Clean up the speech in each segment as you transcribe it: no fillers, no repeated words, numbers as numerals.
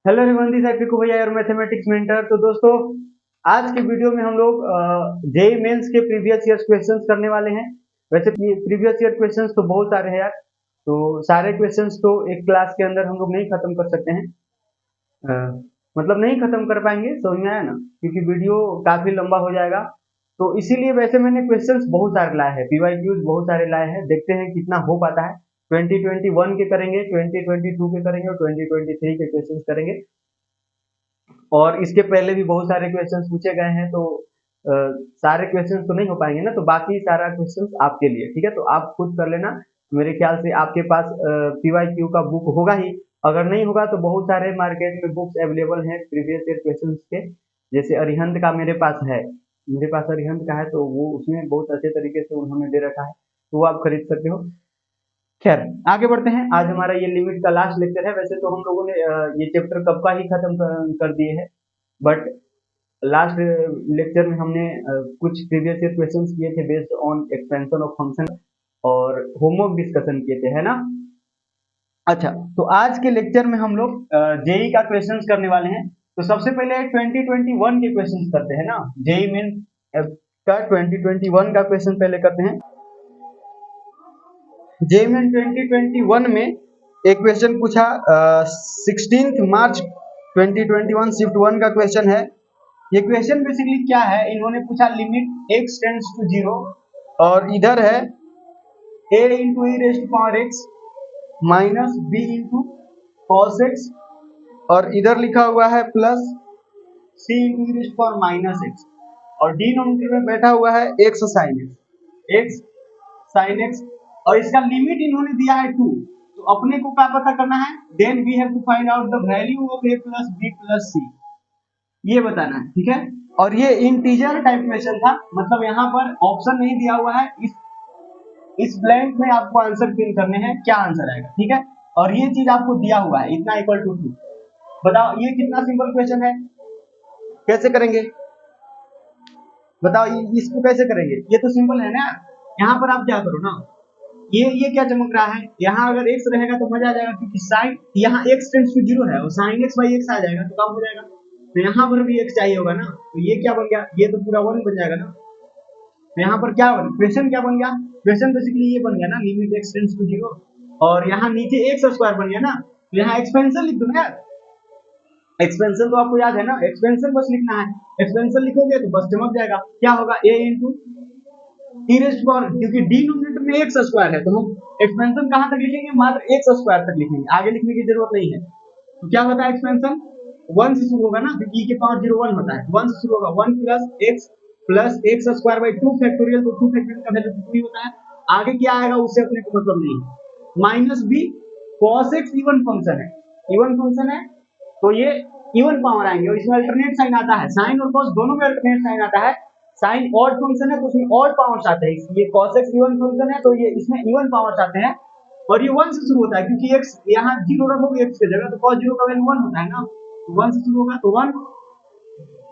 Hello रिवंदी साहब पिकू भैया और मैथमेटिक्स मेंटर। तो दोस्तों, आज के वीडियो में हम लोग जेई मेंस के प्रीवियस ईयर क्वेश्चंस करने वाले हैं। वैसे प्रीवियस ईयर क्वेश्चंस तो बहुत सारे हैं यार, तो सारे क्वेश्चंस तो एक क्लास के अंदर हम लोग नहीं खत्म कर सकते हैं। अ, मतलब नहीं खत्म कर पाएंगे, समझ में आया ना, क्योंकि वीडियो काफी लंबा हो जाएगा। तो इसीलिए वैसे मैंने क्वेश्चंस बहुत सारे लाए हैं, पीवाईक्यूज बहुत सारे लाए हैं, देखते हैं कितना हो पाता है। 2021 के करेंगे, 2022 के करेंगे और 2023 के क्वेश्चंस करेंगे। और इसके पहले भी बहुत सारे क्वेश्चंस पूछे गए हैं, तो अ, सारे क्वेश्चंस तो नहीं हो पाएंगे ना, तो बाकी सारा क्वेश्चंस आपके लिए, ठीक है। तो आप खुद कर लेना। मेरे ख्याल से आपके पास पीवाईक्यू का बुक होगा ही। अगर नहीं होगा तो बहुत सारे मार्केट में बुक्स अवेलेबल हैं प्रीवियस ईयर क्वेश्चंस के। जैसे अरिहंत का मेरे पास है, मेरे पास अरिहंत का है, तो वो उसमें बहुत अच्छे तरीके से उन्होंने दे रखा है, तो वो आप खरीद सकते हो। खैर, आगे बढ़ते हैं। आज हमारा ये लिमिट का लास्ट लेक्चर है। वैसे तो हम लोगों ने ये चैप्टर कब का ही खत्म कर दिए हैं, बट लास्ट लेक्चर में हमने कुछ प्रीवियस ईयर क्वेश्चंस किए थे based on expansion of function, और होमवर्क डिस्कशन किए थे, है ना। अच्छा, तो आज के लेक्चर में हम लोग जेई का क्वेश्चंस करने वाले हैं। तो सबसे पहले 2021 के क्वेश्चंस करते हैं ना। जेई मेन का 2021 का क्वेश्चन पहले करते हैं। जेई मेन 2021 में एक क्वेश्चन पूछा, 16 मार्च 2021 शिफ्ट 1 का क्वेश्चन है। ये क्वेश्चन बेसिकली क्या है, इन्होंने पूछा लिमिट x टेंड्स टू 0, और इधर है a into E rest power x minus b into cos x, और इधर लिखा हुआ है प्लस c इंटू ई रेस्ट पावर माइनस x, और डिनोमिनेटर में बैठा हुआ है x साइन x, और इसका लिमिट इन्होंने दिया है 2। तो अपने को क्या पता करना है, then we have to find out the value of a plus b plus c, ये बताना है, ठीक है। और ये इंटीजर टाइप क्वेश्चन था, मतलब यहाँ पर ऑप्शन नहीं दिया हुआ है। इस ब्लैंक में आपको आंसर फिल करने हैं, क्या आंसर आएगा, ठीक है। और ये चीज आपको दिया हुआ है, इतना इक्वल टू 2। बताओ ये कितना सिंपल क्वेश्चन है, कैसे करेंगे बताओ, इसको कैसे करेंगे, ये तो सिंपल है ना। यहाँ पर आप क्या करो ना, ये क्या चमक रहा है, यहाँ अगर x रहेगा तो मजा आ जाएगा, क्योंकि साइन यहाँ x टेंड्स टू 0 है, और साइन x बाई x आ जाएगा तो काम हो जाएगा। तो यहाँ पर भी x चाहिए होगा ना, तो ये क्या बन गया, ये तो पूरा 1 बन जाएगा ना। तो यहाँ पर क्या बन, क्वेश्चन क्या बन गया, क्वेश्चन बेसिकली ये बन गया ना, लिमिट x टेंड्स टू 0, और यहाँ नीचे x स्क्वायर बन गया ना, तो यहाँ एक्सपेंशन लिख दो ना यार। एक्सपेंशन तो आपको याद है ना, एक्सपेंशन बस लिखना है। एक्सपेंशन लिखोगे तो बस चमक जाएगा, क्या होगा a into E rest power, क्योंकि डिनोमिनेटर में एक्स स्क्वायर है, तो हम एक्सपेंशन कहां तक लिखेंगे, मात्र एक्स स्क्वायर तक लिखेंगे, आगे लिखने की जरूरत नहीं है। तो क्या होता है एक्सपेंशन, 1 से शुरू होगा ना, क्योंकि e के पावर 0 1 होता है, 1 से शुरू होगा, 1 plus x square by 2 factorial, तो 2 फैक्टोरियल का वैल्यू 2 ही होता है। आगे क्या आएगा उससे अपने को मतलब नहीं है। Minus b cos x even function है, इवन फंक्शन है, तो ये इवन पावर आएंगे, और इसमें अल्टरनेट साइन आता है, साइन और cos दोनों में अल्टरनेट साइन आता है। साइन ऑड फंक्शन है तो उसमें ऑड पावर्स आते हैं, ये cos x इवन फंक्शन है तो ये इसमें इवन पावर्स आते हैं, और ये 1 से शुरू होता है, क्योंकि x यहाँ 0 रखोगे x की जगह, तो cos 0 का वैल्यू 1 होता है ना, तो 1 से शुरू होगा तो 1,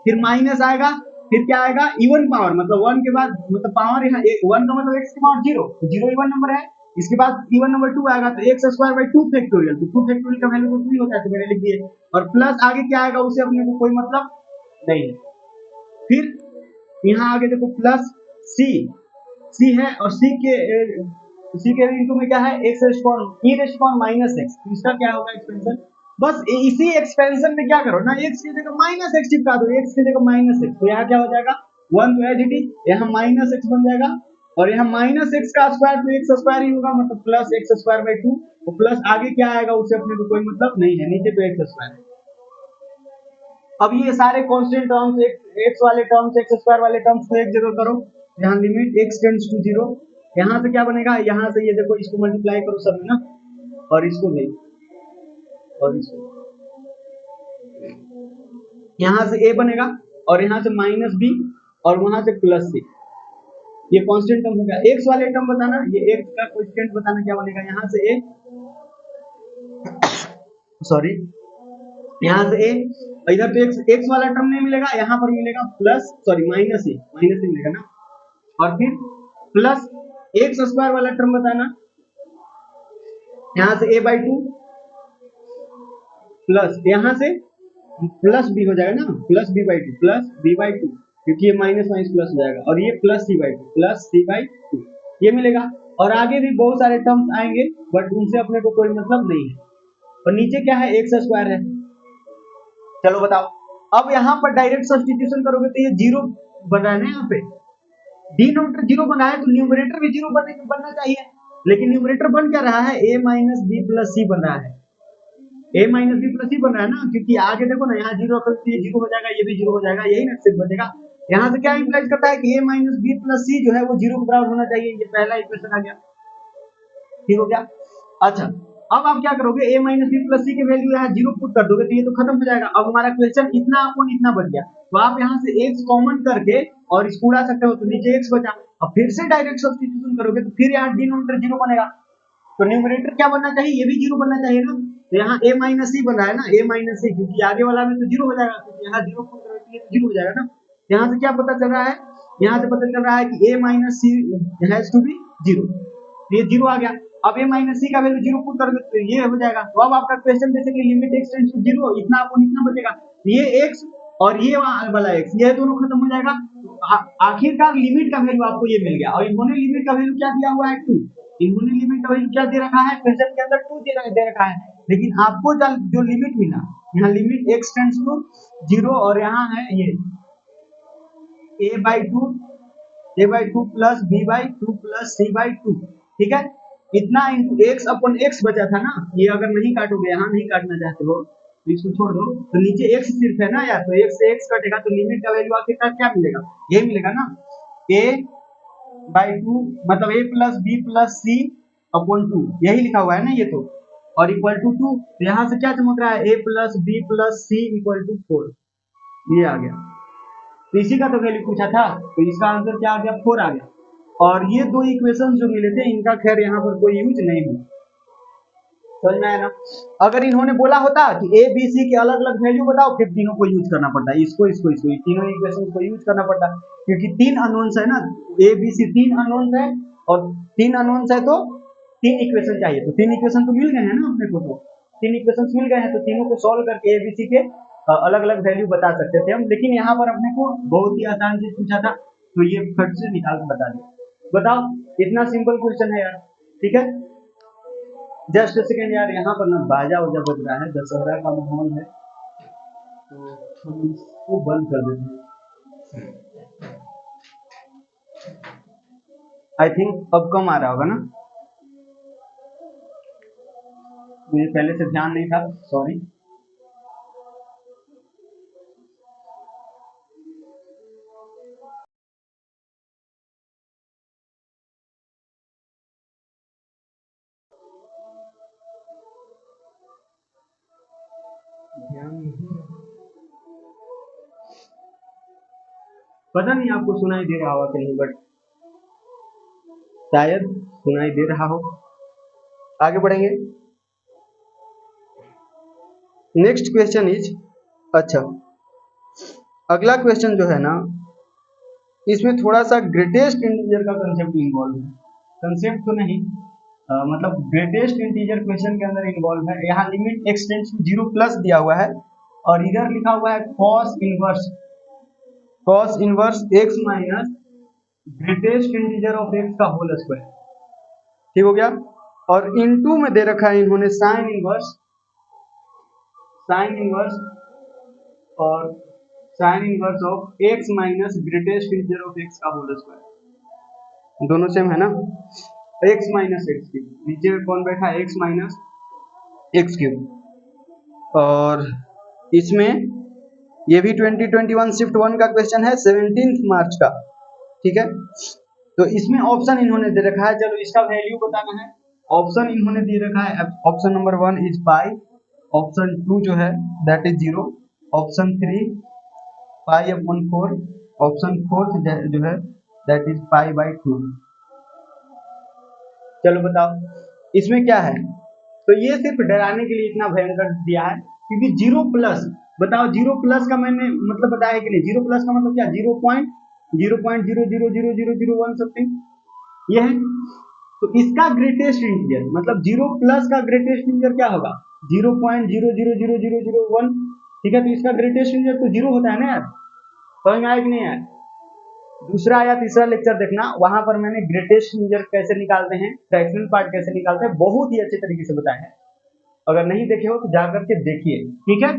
फिर माइनस आएगा, फिर क्या आएगा, इवन पावर, मतलब 1 के बाद मतलब पावर यहाँ 1 का मतलब x की पावर 0, तो 0 इवन नंबर है। इसके बाद इवन नंबर 2 आएगा, तो x स्क्वायर बाई 2 फैक्टोरियल, तो 2 फैक्टोरियल का वैल्यू तो 3 होता है, तो मैंने लिख दिए। और प्लस आगे क्या आएगा उससे अपने को कोई मतलब नहीं है। फिर यहाँ आगे देखो प्लस सी है, और सी के इनटू में क्या है, एक्स रेस्पॉन्ड ई रेस्पॉन्ड माइनस एक्स, तो इसका क्या होगा एक्सपेंशन। बस इसी एक्सपेंशन में क्या करो ना, एक्स की जगह माइनस एक्स चिपका दो, एक्स की जगह माइनस एक्स, तो यहाँ क्या हो जाएगा 1 तो एज इट इज, यहाँ माइनस एक्स बन जाएगा, और यहाँ माइनस एक्स का स्क्वायर तो एक्स स्क्वायर ही होगा, मतलब प्लस एक्स स्क्वायर बाई 2, और प्लस आगे क्या आएगा उससे अपने को कोई मतलब नहीं है, नीचे तो एक्स स्क्वायर है। अब ये सारे कांस्टेंट टर्म्स, एक्स वाले टर्म्स, एक्स स्क्वायर वाले टर्म्स को एक जगह करो, यहाँ लिमिट x टेंड्स टू 0, यहाँ से क्या बनेगा, यहाँ से ये देखो इसको मल्टीप्लाई करो सब ना, और इसको भी, और इसको, यहाँ से a बनेगा, और यहाँ से माइनस b, और वहां से प्लस c, ये कांस्टेंट टर्म हो गया। x वाले टर्म बताना, ये x का कांस्टेंट बताना क्या बनेगा, यहाँ से a, सॉरी, यहाँ से a, इधर तो x वाला टर्म नहीं मिलेगा, यहाँ पर मिलेगा प्लस, सॉरी माइनस ए मिलेगा ना, और फिर प्लस एक्स स्क्वायर वाला टर्म बताना, यहाँ से a बाई 2, प्लस यहाँ से प्लस बी हो जाएगा ना, plus b by two, plus b by two, क्योंकि ये माइनस माइनस प्लस हो जाएगा, और ये plus c by two, plus c by two, ये मिलेगा। और आगे भी बहुत सारे टर्म्स आएंगे बट उनसे अपने को कोई मतलब नहीं है। और नीचे क्या है, एक्स स्क्वायर है। चलो बताओ, अब यहाँ पर डायरेक्ट सब्स्टिट्यूशन करोगे तो ये जीरो बन रहा है ना, यहाँ पे डिनोमिनेटर जीरो बना है तो न्यूमरेटर भी जीरो बनना चाहिए, लेकिन न्यूमरेटर बन क्या रहा है, a माइनस बी प्लस सी बन रहा है, a माइनस बी प्लस सी बन रहा है ना, क्योंकि आगे देखो ना, यहाँ जीरो रखो तो ये जीरो हो जाएगा, ये भी जीरो हो जाएगा, यही ना सिर्फ बचेगा। यहाँ से क्या इंप्लाइज करता है कि a माइनस बी प्लस सी जो है वो जीरो के बराबर होना चाहिए, ये पहला इक्वेशन आ गया, ठीक हो गया। अच्छा, अब आप क्या करोगे, a माइनस बी प्लस सी की वैल्यू यहाँ जीरो पुट कर दोगे तो ये तो खत्म हो जाएगा। अब हमारा क्वेश्चन इतना अपन इतना बच गया, तो आप यहाँ से x कॉमन करके और इसको उड़ा सकते हो, तो नीचे x बचा। अब फिर से डायरेक्ट सब्स्टिट्यूशन करोगे तो फिर यहाँ डिनोमिनेटर जीरो बनेगा, तो न्यूमरेटर क्या बनना चाहिए, ये भी जीरो बनना चाहिए ना। तो यहाँ a माइनस सी बन रहा है ना, a माइनस सी, क्योंकि आगे वाला में तो जीरो हो जाएगा, क्योंकि यहाँ जीरो पुट करोगे तो ये जीरो हो जाएगा ना। यहाँ से क्या पता चल रहा है, यहाँ से पता चल रहा है कि a minus c has to be zero, ये जीरो आ गया। अब a माइनस सी का वैल्यू जीरो पुट करोगे तो ये हो जाएगा। तो अब आपका question basically limit x tends to zero, इतना आपको इतना बचेगा, ये x और ये वाला x, ये दोनों खत्म हो जाएगा। आखिरकार लिमिट का वैल्यू आपको ये मिल गया। और इन्होंने लिमिट का वैल्यू क्या दिया हुआ है, 2, इन्होंने लिमिट का वैल्यू क्या दे रखा है, क्वेश्चन के अंदर 2 दे रखा है, लेकिन आपको जो लिमिट मिला, यहाँ limit x tends to zero, और यहाँ है ये a/2 plus b/2 plus c/2, ठीक है। इतना इंटू x अपन x बचा था ना, ये अगर नहीं काटोगे, यहाँ नहीं काटना चाहते हो तो इसको छोड़ दो, तो नीचे x सिर्फ है ना यार, तो x से x कटेगा तो लिमिट का वैल्यू आखिरकार क्या मिलेगा, ये मिलेगा ना, a/2 मतलब a plus b plus c upon 2, यही लिखा हुआ है ना ये तो, और इक्वल टू 2, तो यहाँ से क्या चमक रहा है, a plus b plus c equal to 4, ये आ गया। तो इसी का तो वैल्यू पूछा था, तो इसका आंसर क्या आ गया, 4 आ गया। और ये दो इक्वेशन जो मिले थे इनका खैर यहाँ पर कोई यूज नहीं हुआ, समझ में आया ना। अगर इन्होंने बोला होता कि ए बी सी के अलग अलग वैल्यू बताओ, फिर तीनों को यूज करना पड़ता, इसको इसको इसको तीनों इक्वेशन को यूज करना पड़ता, क्योंकि 3 अननोन्स है ना, ए बी सी 3 अननोन्स है, और 3 अननोन्स है तो 3 इक्वेशन चाहिए, तो 3 इक्वेशन तो मिल गए हैं ना अपने को, तो 3 इक्वेशन मिल गए हैं, तो तीनों को सॉल्व करके ए बी सी के अलग अलग वैल्यू बता सकते थे हम, लेकिन यहाँ पर अपने को बहुत ही आसान चीज पूछा था, तो ये फट से निकाल के बता दिया। बताओ, इतना सिंपल क्वेश्चन है यार, ठीक है। जस्ट सेकेंड यार, यहाँ पर ना बाजा वजा बज रहा है, दशहरा का माहौल है, तो हम इसको बंद कर देते हैं। आई थिंक अब कम आ रहा होगा ना, मुझे पहले से ध्यान नहीं था, सॉरी। पता नहीं आपको सुनाई दे रहा होगा कहीं, बट शायद सुनाई दे रहा हो। आगे बढ़ेंगे, नेक्स्ट क्वेश्चन इज, अच्छा अगला क्वेश्चन जो है ना, इसमें थोड़ा सा ग्रेटेस्ट इंटीजर का कंसेप्ट इन्वॉल्व है, कंसेप्ट तो नहीं, मतलब ग्रेटेस्ट इंटीजर क्वेश्चन के अंदर इन्वॉल्व है। यहाँ limit x tends to 0 plus दिया हुआ है, और इधर लिखा हुआ है cos inverse x minus greatest integer of x का होल स्क्वायर, ठीक हो गया। और इनटू में दे रखा है इन्होंने साइन इनवर्स और sine inverse of x minus greatest integer of x का होल स्क्वायर, दोनों सेम है ना, x माइनस एक्स क्यूब, नीचे में कौन बैठा है, x माइनस एक्स क्यूब, और इसमें ये भी 2021 शिफ्ट 1 का क्वेश्चन है, 17 मार्च का, ठीक है। तो इसमें ऑप्शन इन्होंने दे रखा है, चलो इसका वैल्यू बताना है। ऑप्शन इन्होंने दे रखा है, option number 1 is pi, option 2 जो है that is 0, option 3 pi upon 4, option 4 जो है दैट इज पाई बाई 2। चलो बताओ इसमें क्या है, तो ये सिर्फ डराने के लिए इतना भयंकर दिया है, क्योंकि 0 प्लस, बताओ 0 प्लस का मैंने मतलब बताया कि नहीं, 0 प्लस का मतलब क्या, 0.0000001 समथिंग, ये है। तो इसका ग्रेटेस्ट इंटीजर मतलब 0 प्लस का ग्रेटेस्ट इंटीजर क्या होगा, 0.0000001, ठीक है। तो इसका ग्रेटेस्ट इंटीजर तो 0 होता है ना यार, समझ में आया कि नहीं यार। दूसरा या तीसरा लेक्चर देखना, वहां पर मैंने ग्रेटेस्ट इंटीजर कैसे निकालते हैं, फ्रैक्शनल पार्ट कैसे निकालते हैं, बहुत ही अच्छे तरीके से बताया है। अगर नहीं देखे हो तो जाकर के देखिए, ठीक है।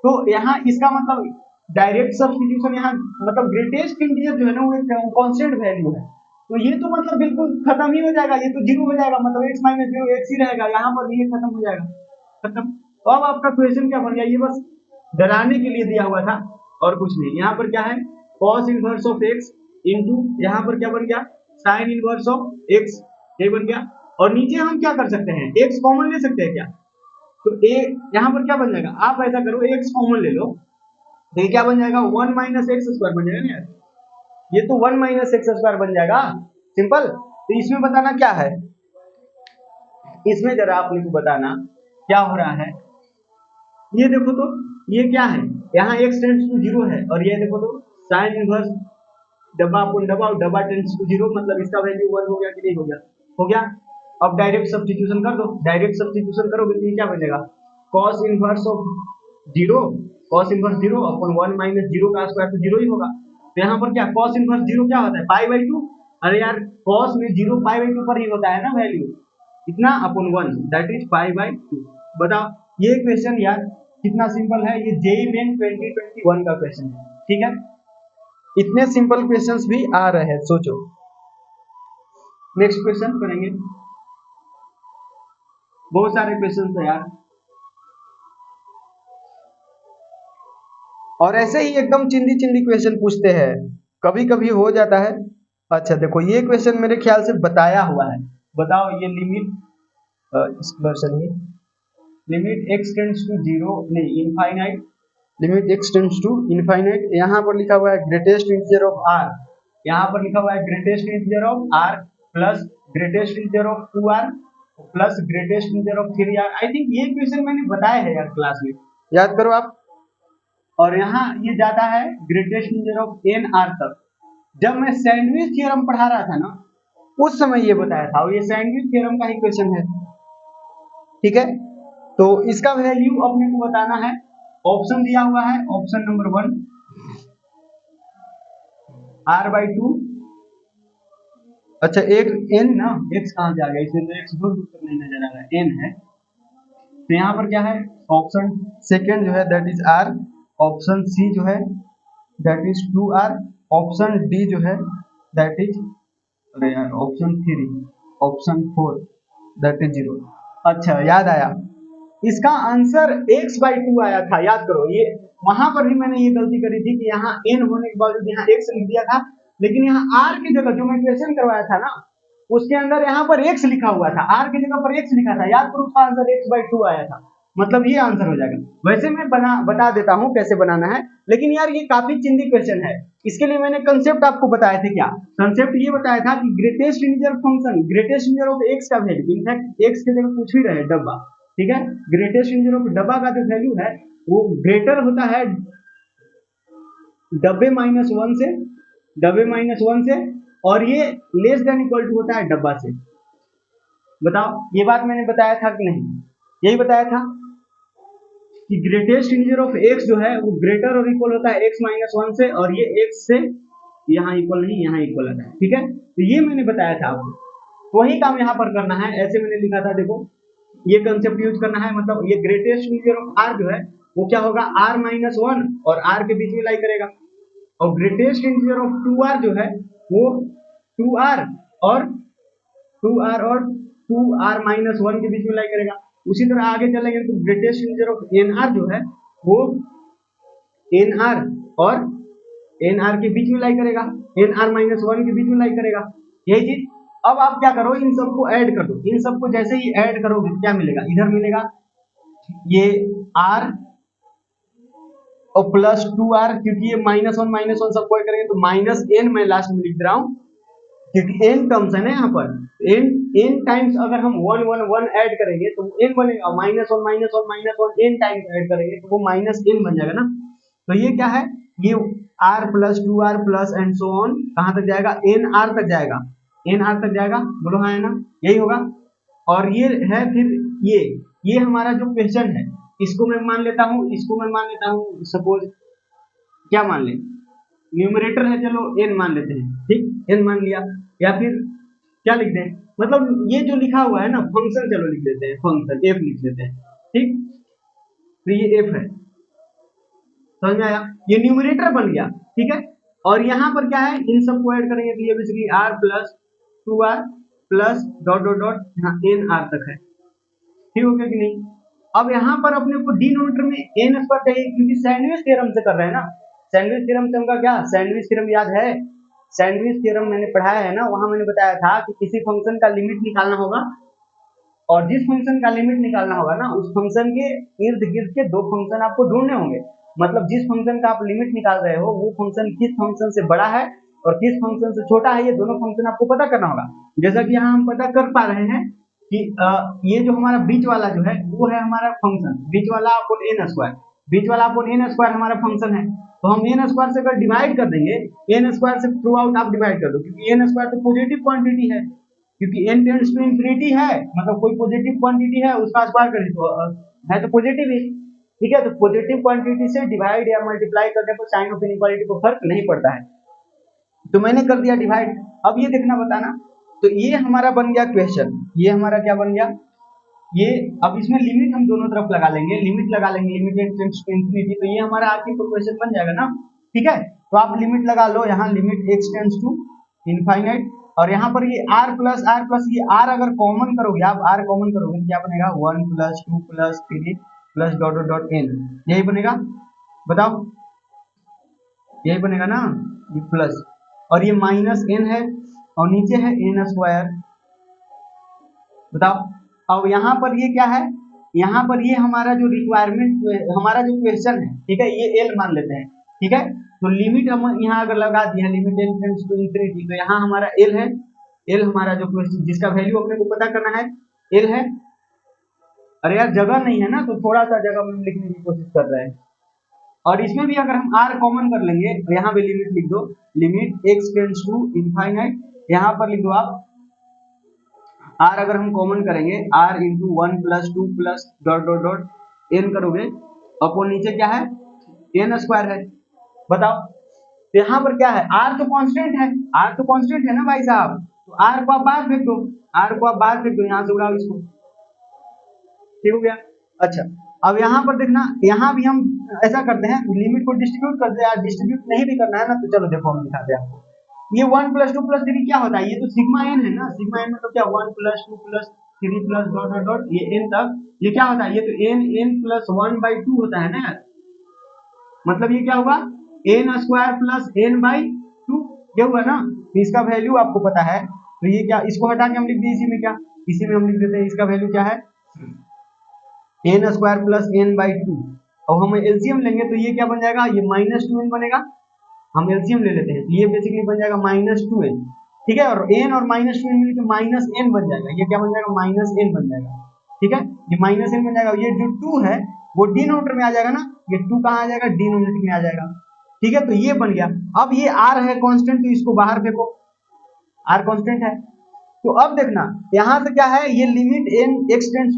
तो यहाँ इसका मतलब डायरेक्ट सब्स्टिट्यूशन, यहाँ मतलब ग्रेटेस्ट इंटीजर जो है ना वो एक कांस्टेंट वैल्यू है, तो ये तो मतलब बिल्कुल खत्म ही हो जाएगा, ये तो 0 हो जाएगा, मतलब x माइनस 0 x ही रहेगा, यहाँ पर ये खत्म हो जाएगा, खत्म। तो अब आपका क्वेश्चन क्या बन गया, ये बस डराने के लिए दिया हुआ था और कुछ नहीं। यहाँ पर क्या है, cos inverse of x into यहाँ पर क्या बन गया, sin इनवर्स ऑफ x, ये बन गया। और नीचे हम क्या कर सकते हैं, x कॉमन ले सकते हैं क्या, तो a यहाँ पर क्या बन जाएगा, आप ऐसा करो x कॉमन ले लो, तो ये क्या बन जाएगा, 1 माइनस एक्स स्क्वायर बन जाएगा ना यार, ये तो 1 माइनस एक्स स्क्वायर बन जाएगा, सिंपल। तो इसमें बताना क्या है, इसमें जरा आप लोग को बताना क्या हो रहा है। ये देखो तो ये क्या है, यहाँ x टेंड्स टू 0 है, और ये देखो तो साइन इनवर्स डब्बा अपन डब्बा और डब्बा टेंड्स टू 0, मतलब इसका वैल्यू 1 हो गया कि नहीं हो गया, हो गया। अब डायरेक्ट सब्स्टिट्यूशन कर दो, डायरेक्ट सब्स्टिट्यूशन करोगे तो ये क्या बनेगा, cos inverse of 0, cos inverse 0 upon 1 minus 0 का स्क्वायर तो 0 ही होगा। तो यहाँ पर क्या cos इनवर्स 0 क्या होता है, पाई बाई 2, अरे यार cos में 0 पाई बाई 2 पर ही होता है ना वैल्यू, इतना अपन 1, दैट इज पाई बाई 2। बताओ ये क्वेश्चन यार कितना सिंपल है, ये जेईई मेन 2021 का क्वेश्चन है, ठीक है। इतने सिंपल क्वेश्चंस भी आ रहे हैं, सोचो। नेक्स्ट क्वेश्चन करेंगे, बहुत सारे क्वेश्चंस है यार, और ऐसे ही एकदम चिंदी चिंदी क्वेश्चन पूछते हैं, कभी कभी हो जाता है। अच्छा देखो ये क्वेश्चन मेरे ख्याल से बताया हुआ है, बताओ ये limit limit x tends to 0 नहीं infinite, limit x tends to infinite, यहाँ पर लिखा हुआ है ग्रेटेस्ट इंटीजर ऑफ r, यहाँ पर लिखा हुआ है greatest integer of r plus greatest integer of 2r plus greatest integer of 3r। I think ये क्वेश्चन मैंने बताया है यार क्लास में, याद करो आप। और यहाँ ये जाता है ग्रेटेस्ट इंटीजर ऑफ nr तक। जब मैं सैंडविच थ्योरम पढ़ा रहा था ना, उस समय ये बताया था, और ये सैंडविच थ्योरम का ही क्वेश्चन है, ठीक है। तो इसका वैल्यू अपने को बताना है, ऑप्शन दिया हुआ है, ऑप्शन नंबर 1 r/2, अच्छा एक n ना, x कहाँ से आ गया, इसमें तो x दूर दूर तक नहीं नजर आ रहा है, n है। तो यहाँ पर क्या है, ऑप्शन सेकेंड जो है that is r, option C जो है that is 2r, option D जो है दैट इज, अरे यार ऑप्शन 3, ऑप्शन 4 दैट इज 0। अच्छा याद आया, इसका आंसर x/2 आया था, याद करो। ये वहां पर भी मैंने ये गलती करी थी कि यहाँ n होने के बावजूद यहाँ x लिख दिया था, लेकिन यहाँ r की जगह जो मैं क्वेश्चन करवाया था ना उसके अंदर यहाँ पर x लिखा हुआ था, r की जगह पर x लिखा था, याद करो उसका आंसर x/2 आया था, मतलब ये आंसर हो जाएगा। वैसे मैं बता देता हूँ कैसे बनाना है, लेकिन यार ये काफी चिंदी क्वेश्चन है, इसके लिए मैंने कंसेप्ट आपको बताए थे। क्या कंसेप्ट, ये बताया था कि greatest integer function, greatest integer of x का वैल्यू, इनफैक्ट x की जगह कुछ भी रहे डब्बा, ठीक है, ग्रेटेस्ट इंटीजर ऑफ डब्बा का जो वैल्यू है वो ग्रेटर होता है डब्बे -1 से, डब्बे -1 से, और ये लेस देन इक्वल टू होता है डब्बा से। बताओ ये बात मैंने बताया था कि नहीं, यही बताया था कि ग्रेटेस्ट इंटीजर ऑफ x जो है वो ग्रेटर और इक्वल होता है x -1 से, और ये x से यहाँ इक्वल नहीं, यहाँ इक्वल होता है, ठीक है। तो ये मैंने बताया था आपको, वही काम यहाँ पर करना है, ऐसे मैंने लिखा था, देखो ये कंसेप्ट यूज करना है, मतलब ये ग्रेटेस्ट इंटीजर ऑफ r जो है वो क्या होगा, r -1 और r के बीच में लाई करेगा, और ग्रेटेस्ट इंटीजर ऑफ 2r जो है वो 2r और 2r -1 के बीच में लाई करेगा। उसी तरह आगे चलेंगे तो ग्रेटेस्ट इंटीजर ऑफ nr जो है वो nr और nr के बीच में लाई करेगा, nr -1 के बीच में लाई करेगा, यही चीज। अब आप क्या करो, इन सबको ऐड कर दो, इन सबको जैसे ही ऐड करोगे क्या मिलेगा, इधर मिलेगा ये r और प्लस 2r, क्योंकि ये -1 सबको ऐड करेंगे तो -n मैं लास्ट में लिख रहा हूँ, क्योंकि n टर्म्स है ना यहाँ पर, n टाइम्स अगर हम 1 1 1 ऐड करेंगे तो n बनेगा, -1 n टाइम्स ऐड करेंगे तो वो -n बन जाएगा ना। तो ये क्या है, ये r plus 2r plus and so on कहाँ तक जाएगा, nr तक जाएगा, nr तक जाएगा, बोलो हाँ है ना, यही होगा। और ये है फिर ये हमारा जो क्वेश्चन है इसको मैं मान लेता हूँ, इसको मैं मान लेता हूँ, सपोज क्या मान लें, न्यूमरेटर है, चलो n मान लेते हैं, ठीक, n मान लिया, या फिर क्या लिख दें, मतलब ये जो लिखा हुआ है ना फंक्शन, चलो लिख देते हैं फंक्शन, f लिख देते हैं, ठीक, तो ये f है, समझ में आया, ये न्यूमरेटर बन गया, ठीक है। और यहाँ पर क्या है, इन सबको ऐड करेंगे तो ये basically r plus 2r plus dot dot dot यहाँ n r तक है, ठीक हो गया कि नहीं। अब यहाँ पर अपने को डिनोमिनेटर में n स्क्वायर चाहिए, क्योंकि सैंडविच थ्योरम से कर रहे हैं ना, सैंडविच थ्योरम से उनका क्या, सैंडविच थ्योरम याद है, सैंडविच थ्योरम मैंने पढ़ाया है ना, वहां मैंने बताया था कि किसी फंक्शन का लिमिट निकालना होगा, और जिस फंक्शन का लिमिट निकालना होगा ना उस फंक्शन के इर्द गिर्द के दो फंक्शन आपको ढूंढने होंगे, मतलब जिस फंक्शन का आप लिमिट निकाल रहे हो वो फंक्शन किस फंक्शन से बड़ा है और किस फंक्शन से छोटा है, ये दोनों फंक्शन आपको पता करना होगा। जैसा कि यहाँ हम पता कर पा रहे हैं कि ये जो हमारा बीच वाला जो है वो है हमारा फंक्शन, बीच वाला अपॉन एन स्क्वायर, बीच वाला अपॉन एन स्क्वायर हमारा फंक्शन है, तो हम एन स्क्वायर से अगर डिवाइड कर देंगे, एन स्क्वायर से थ्रू आउट आप डिवाइड कर दो, क्योंकि एन स्क्वायर तो पॉजिटिव क्वांटिटी है, क्योंकि n टेंड्स टू इंफिनिटी है, मतलब कोई पॉजिटिव क्वांटिटी है उसका स्क्वायर करें तो है तो पॉजिटिव ही, ठीक है। तो पॉजिटिव क्वांटिटी से डिवाइड या मल्टीप्लाई करने पर साइन ऑफ इनइक्वालिटी को फर्क नहीं पड़ता है, तो मैंने कर दिया डिवाइड। अब ये देखना बताना, तो ये हमारा बन गया क्वेश्चन, ये हमारा क्या बन गया, ये अब इसमें लिमिट हम दोनों तरफ लगा लेंगे, लिमिट लगा लेंगे, limit n tends to infinity, तो ये हमारा आखिर को क्वेश्चन बन जाएगा ना, ठीक है। तो आप लिमिट लगा लो, यहाँ limit x tends to infinite, और यहाँ पर ये r प्लस ये r अगर कॉमन करोगे, आप r कॉमन करोगे तो क्या बनेगा, 1 plus 2 plus 3 plus dot dot dot n, यही बनेगा, बताओ यही बनेगा ना, ये प्लस, और ये माइनस n है और नीचे है n स्क्वायर, बताओ। अब यहाँ पर ये क्या है, यहाँ पर ये हमारा जो रिक्वायरमेंट, हमारा जो क्वेश्चन है, ठीक है, ये l मान लेते हैं, ठीक है। तो लिमिट हम यहाँ अगर लगा दिया, limit n tends to infinity, तो यहाँ हमारा l है, l हमारा जो क्वेश्चन जिसका वैल्यू अपने को पता करना है l है। अरे यार जगह नहीं है ना, तो थोड़ा सा जगह में लिखने की कोशिश कर रहे हैं, और इसमें भी अगर हम r कॉमन कर लेंगे तो यहाँ भी लिमिट लिख दो, limit x tends to infinite, यहाँ पर लिख दो आप r, अगर हम कॉमन करेंगे r into 1 plus 2 plus dot dot dot n करोगे, अपॉन नीचे क्या है n स्क्वायर है, बताओ। तो यहाँ पर क्या है, r तो कांस्टेंट है, r तो कांस्टेंट है ना भाई साहब, तो r को आप बाहर फेंक दो, r को आप बाहर फेंक दो, यहाँ से उड़ाओ इसको, ठीक हो गया। अच्छा अब यहाँ पर देखना, यहाँ भी हम ऐसा करते हैं, लिमिट को डिस्ट्रीब्यूट करते हैं, डिस्ट्रीब्यूट नहीं भी करना है ना, तो चलो देखो हम दिखाते हैं आपको, ये 1 प्लस 2 प्लस 3 क्या होता है, ये तो सिग्मा n है ना, सिग्मा n मतलब क्या, 1 plus 2 plus 3 plus dot dot dot ये n तक, ये क्या होता है, ये तो n प्लस 1/2 होता है ना यार, मतलब ये क्या हुआ, n स्क्वायर प्लस n/2, ये हुआ ना, तो इसका वैल्यू आपको पता है, तो ये क्या, इसको हटा के हम लिख दिए इसी में, क्या इसी में हम लिख देते हैं, इसका वैल्यू क्या है n स्क्वायर प्लस n/2, और हम एलसीएम लेंगे तो ये क्या बन जाएगा, ये -2n बनेगा, हम एलसीएम ले लेते हैं तो ये बेसिकली बन जाएगा -2n, ठीक है, और n और -2n मिलकर -n बन जाएगा, ये क्या बन जाएगा, -n बन जाएगा, ठीक है, ये -n बन जाएगा, ये जो 2 है वो डिनोमिनेटर में आ जाएगा ना, ये 2 कहाँ आ जाएगा, डिनोमिनेटर में आ जाएगा, ठीक है। तो ये बन गया। अब ये r है कांस्टेंट, तो इसको बाहर फेंको, r कांस्टेंट है, तो अब देखना यहाँ से क्या है, ये limit n x tends,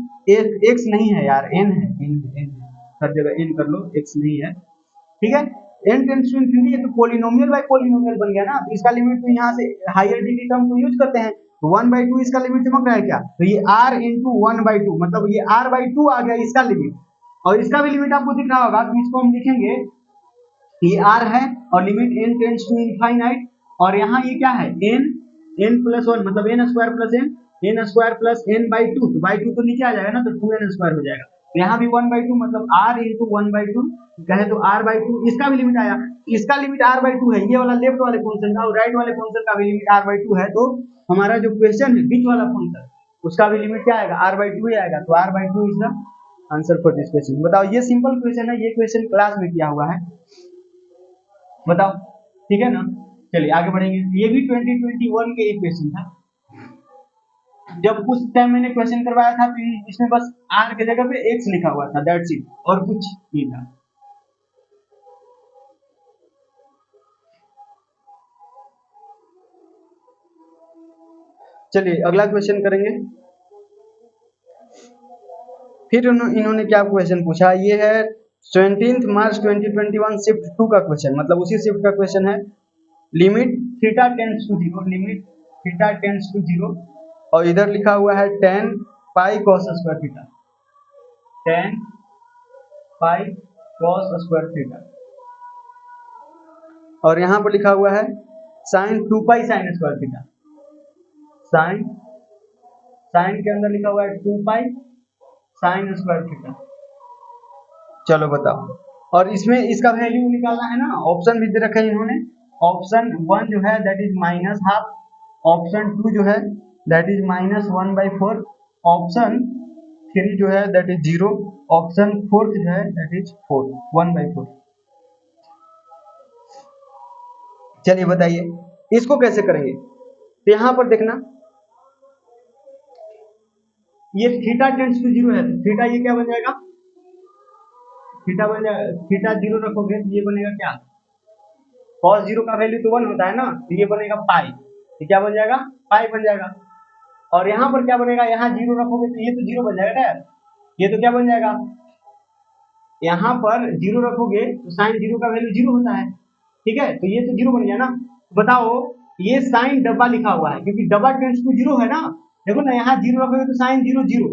x नहीं है यार, n है, n हर जगह n कर लो, x नहीं है, ठीक है, n टेंड्स टू इंफिनिटी, ये तो पॉलिनोमियल बाय पॉलिनोमियल बन गया ना, तो इसका लिमिट तो यहाँ से हायर डिग्री टर्म को यूज करते हैं, तो 1/2 इसका लिमिट चमक रहा है क्या, तो ये r इंटू 1/2 मतलब ये r/2 आ गया इसका लिमिट, और इसका भी लिमिट आपको दिख रहा होगा, तो इसको हम लिखेंगे, ये r है और limit n tends to infinite, और यहाँ ये क्या है n प्लस 1 मतलब n square plus n square plus n/2, तो बाई 2 तो नीचे आ जाएगा ना, तो 2n स्क्वायर हो जाएगा, तो यहाँ भी 1/2 मतलब r इंटू 1/2 कहे तो r/2, इसका भी लिमिट आया, इसका लिमिट r/2 है, ये वाला लेफ्ट वाले फंक्शन का, और राइट वाले फंक्शन का भी लिमिट r/2 है, तो हमारा जो क्वेश्चन है बीच वाला फंक्शन उसका भी लिमिट क्या आएगा, r/2 ही आएगा, तो r/2 is the answer for this question. बताओ ये सिंपल क्वेश्चन है, ये क्वेश्चन क्लास में किया हुआ है, बताओ ठीक है ना। चलिए आगे बढ़ेंगे, ये भी 2021 के एक क्वेश्चन था, जब उस टाइम मैंने क्वेश्चन करवाया था तो इसमें बस r के जगह पे x लिखा हुआ था, दैट्स इट, और कुछ नहीं था। चलिए अगला क्वेश्चन करेंगे, फिर इन्होंने क्या क्वेश्चन पूछा, ये है 17 मार्च 2021 शिफ्ट 2 का क्वेश्चन, मतलब उसी शिफ्ट का क्वेश्चन है। Limit theta tends to zero, limit theta tends to zero, और इधर लिखा हुआ है tan pi cos square theta, tan pi cos square theta, और यहाँ पर लिखा हुआ है sin 2 pi sin square theta, sin के अंदर लिखा हुआ है 2 पाई sin स्क्वायर थीटा। चलो बताओ, और इसमें इसका वैल्यू निकालना है ना, ऑप्शन भी दे रखा है इन्होंने। ऑप्शन 1 जो है दैट इज -12, ऑप्शन 2 जो है दैट इज -1/4, ऑप्शन 3 जो है दैट इज 0, ऑप्शन 4 जो है दैट इज 4, 1/4। चलिए बताइए इसको कैसे करेंगे। तो यहाँ पर देखना, ये थीटा टेंड्स टू जीरो है, तो थीटा ये क्या बन जाएगा, थीटा बन जाएगा, थीटा 0 रखोगे तो ये बनेगा क्या, cos 0 का वैल्यू तो 1 होता है ना, तो ये बनेगा पाई, ये क्या बन जाएगा, पाई बन जाएगा। और यहाँ पर क्या बनेगा, यहाँ 0 रखोगे तो ये तो 0 बन जाएगा यार, ये तो क्या बन जाएगा, यहाँ पर 0 रखोगे तो साइन 0 का वैल्यू 0 होता है, ठीक है, तो ये तो 0 बन गया ना। बताओ ये साइन डब्बा लिखा हुआ है क्योंकि डब्बा टेंड्स टू 0 है ना, देखो ना यहाँ 0 रखोगे तो साइन 0 0,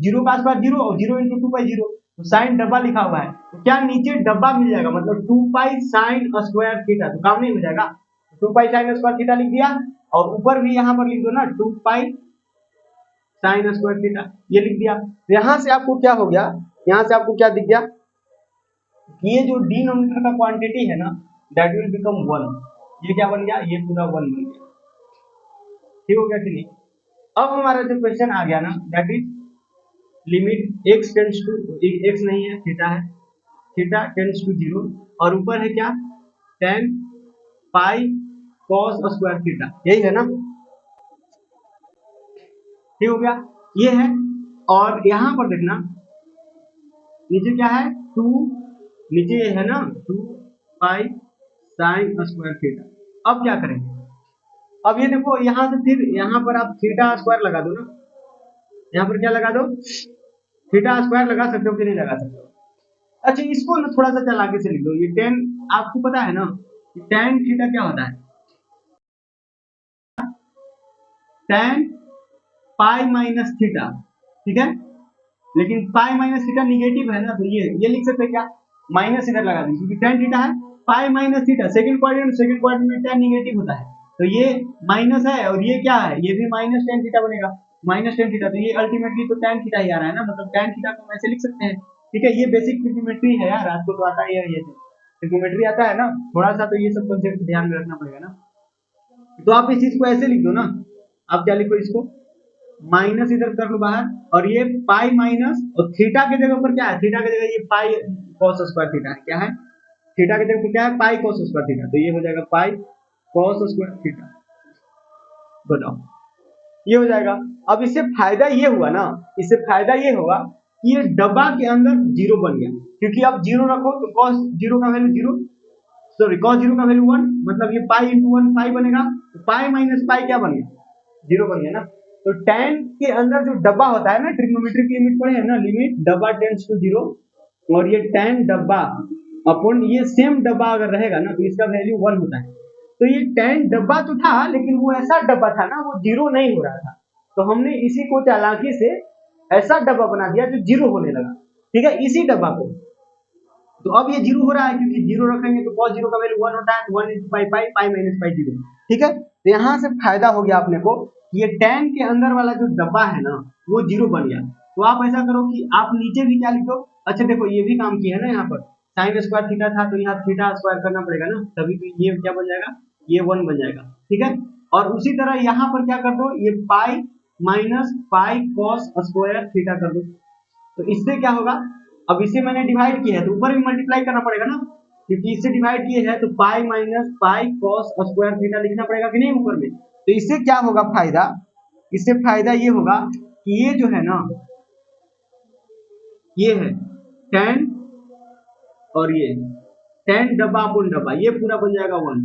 0 का आसपास 0 और 0 × 2 पाई 0, तो साइन डब्बा लिखा हुआ है, तो क्या नीचे डब्बा मिल जाएगा, मतलब 2 पाई साइन स्क्वायर थीटा, तो काम नहीं हो जाएगा, 2 पाई साइन स्क्वायर थीटा लिख दिया, और ऊपर भी यहाँ पर लिख दो ना 2 पाई साइन स्क्वायर थीटा, ये लिख दिया। यहाँ से आपको क्या हो गया, यहाँ से आपको क्या दिख गया कि ये जो डिनोमिनेटर का क्वांटिटी है ना दैट विल बिकम 1, ये क्या बन गया, ये पूरा 1 बन गया, ठीक हो गया कि नहीं। अब हमारा जो क्वेश्चन आ गया ना that is limit x tends to, x नहीं है थीटा है, थीटा टेंड्स टू 0, और ऊपर है क्या tan pi cos square theta, यही है ना, ठीक हो गया, ये है। और यहाँ पर देखना नीचे क्या है 2, नीचे ये है ना 2 पाई साइन स्क्वायर थीटा। अब क्या करेंगे, अब ये देखो यहाँ से फिर यहाँ पर आप थीटा स्क्वायर लगा दो ना, यहाँ पर क्या लगा दो, थीटा स्क्वायर लगा सकते हो कि नहीं लगा सकते हो। अच्छा इसको ना थोड़ा सा चालाकी से लिख दो, ये tan, आपको पता है ना tan थीटा क्या होता है, tan पाई माइनस थीटा, ठीक है, लेकिन पाई माइनस थीटा निगेटिव है ना, तो ये लिख सकते हैं क्या, माइनस इधर लगा देंगे क्योंकि tan थीटा है pi minus theta, second quadrant में tan निगेटिव होता है, तो ये माइनस है और ये क्या है, ये भी माइनस tan थीटा बनेगा, माइनस tan थीटा, तो ये अल्टीमेटली तो tan थीटा ही आ रहा है ना, मतलब tan थीटा को हम ऐसे लिख सकते हैं, ठीक है। ये बेसिक ट्रिग्नोमेट्री है यार, आपको तो आता ही है, ये ट्रिग्नोमेट्री आता है ना, थोड़ा सा तो ये सब कॉन्सेप्ट ध्यान में रखना पड़ेगा ना। तो आप इस चीज को ऐसे लिख दो ना, आप क्या लिखो, इसको माइनस इधर कर लो बाहर, और ये पाई माइनस, और थीटा के जगह पर क्या है, थीटा की जगह ये पाई cos स्क्वायर थीटा है, क्या है, थीटा की जगह पर क्या है, पाई cos स्क्वायर थीटा, तो ये हो जाएगा पाई cos स्क्वायर थीटा, बताओ ये हो जाएगा। अब इससे फायदा ये हुआ ना, इससे फायदा ये होगा कि ये डब्बा के अंदर 0 बन गया, क्योंकि आप 0 रखो तो cos 0 का वैल्यू 0, सॉरी cos 0 का वैल्यू 1, मतलब ये पाई × 1 पाई बनेगा, तो पाई माइनस पाई क्या बन गया, 0 बन गया ना। तो tan के अंदर जो डब्बा होता है ना, ट्रिग्नोमेट्री की लिमिट पढ़े हैं ना, लिमिट डब्बा टेंड्स टू 0, और ये tan डब्बा अपन ये सेम डब्बा अगर रहेगा ना तो इसका वैल्यू 1 होता है। तो ये tan डब्बा तो था लेकिन वो ऐसा डब्बा था ना, वो 0 नहीं हो रहा था, तो हमने इसी को चालाकी से ऐसा डब्बा बना दिया जो 0 होने लगा, ठीक है, इसी डब्बा को। तो अब ये 0 हो रहा है क्योंकि 0 रखेंगे तो cos 0 का वैल्यू 1 होता है, 1 × पाई पाई पाई माइनस पाई 0, ठीक है। तो यहाँ से फायदा हो गया अपने को, ये tan के अंदर वाला जो डब्बा है ना वो 0 बन गया। तो आप ऐसा करो कि आप नीचे भी क्या लिख दो, अच्छा देखो ये भी काम किया है ना, यहाँ पर साइन स्क्वायर थीटा था तो यहाँ थीटा स्क्वायर करना पड़ेगा ना, तभी तो ये क्या बन जाएगा, ये 1 बन जाएगा, ठीक है। और उसी तरह यहाँ पर क्या कर दो, ये pi minus pi cos square theta कर दो, तो इससे क्या होगा, अब इसे मैंने डिवाइड किया है तो ऊपर भी मल्टीप्लाई करना पड़ेगा ना, क्योंकि इससे डिवाइड किए है तो pi minus pi cos square theta लिखना पड़ेगा कि नहीं ऊपर में। तो इससे क्या होगा फायदा, इससे फायदा ये होगा कि ये जो है ना, ये है tan, और ये tan डब्बा अपन डब्बा, ये पूरा बन जाएगा 1।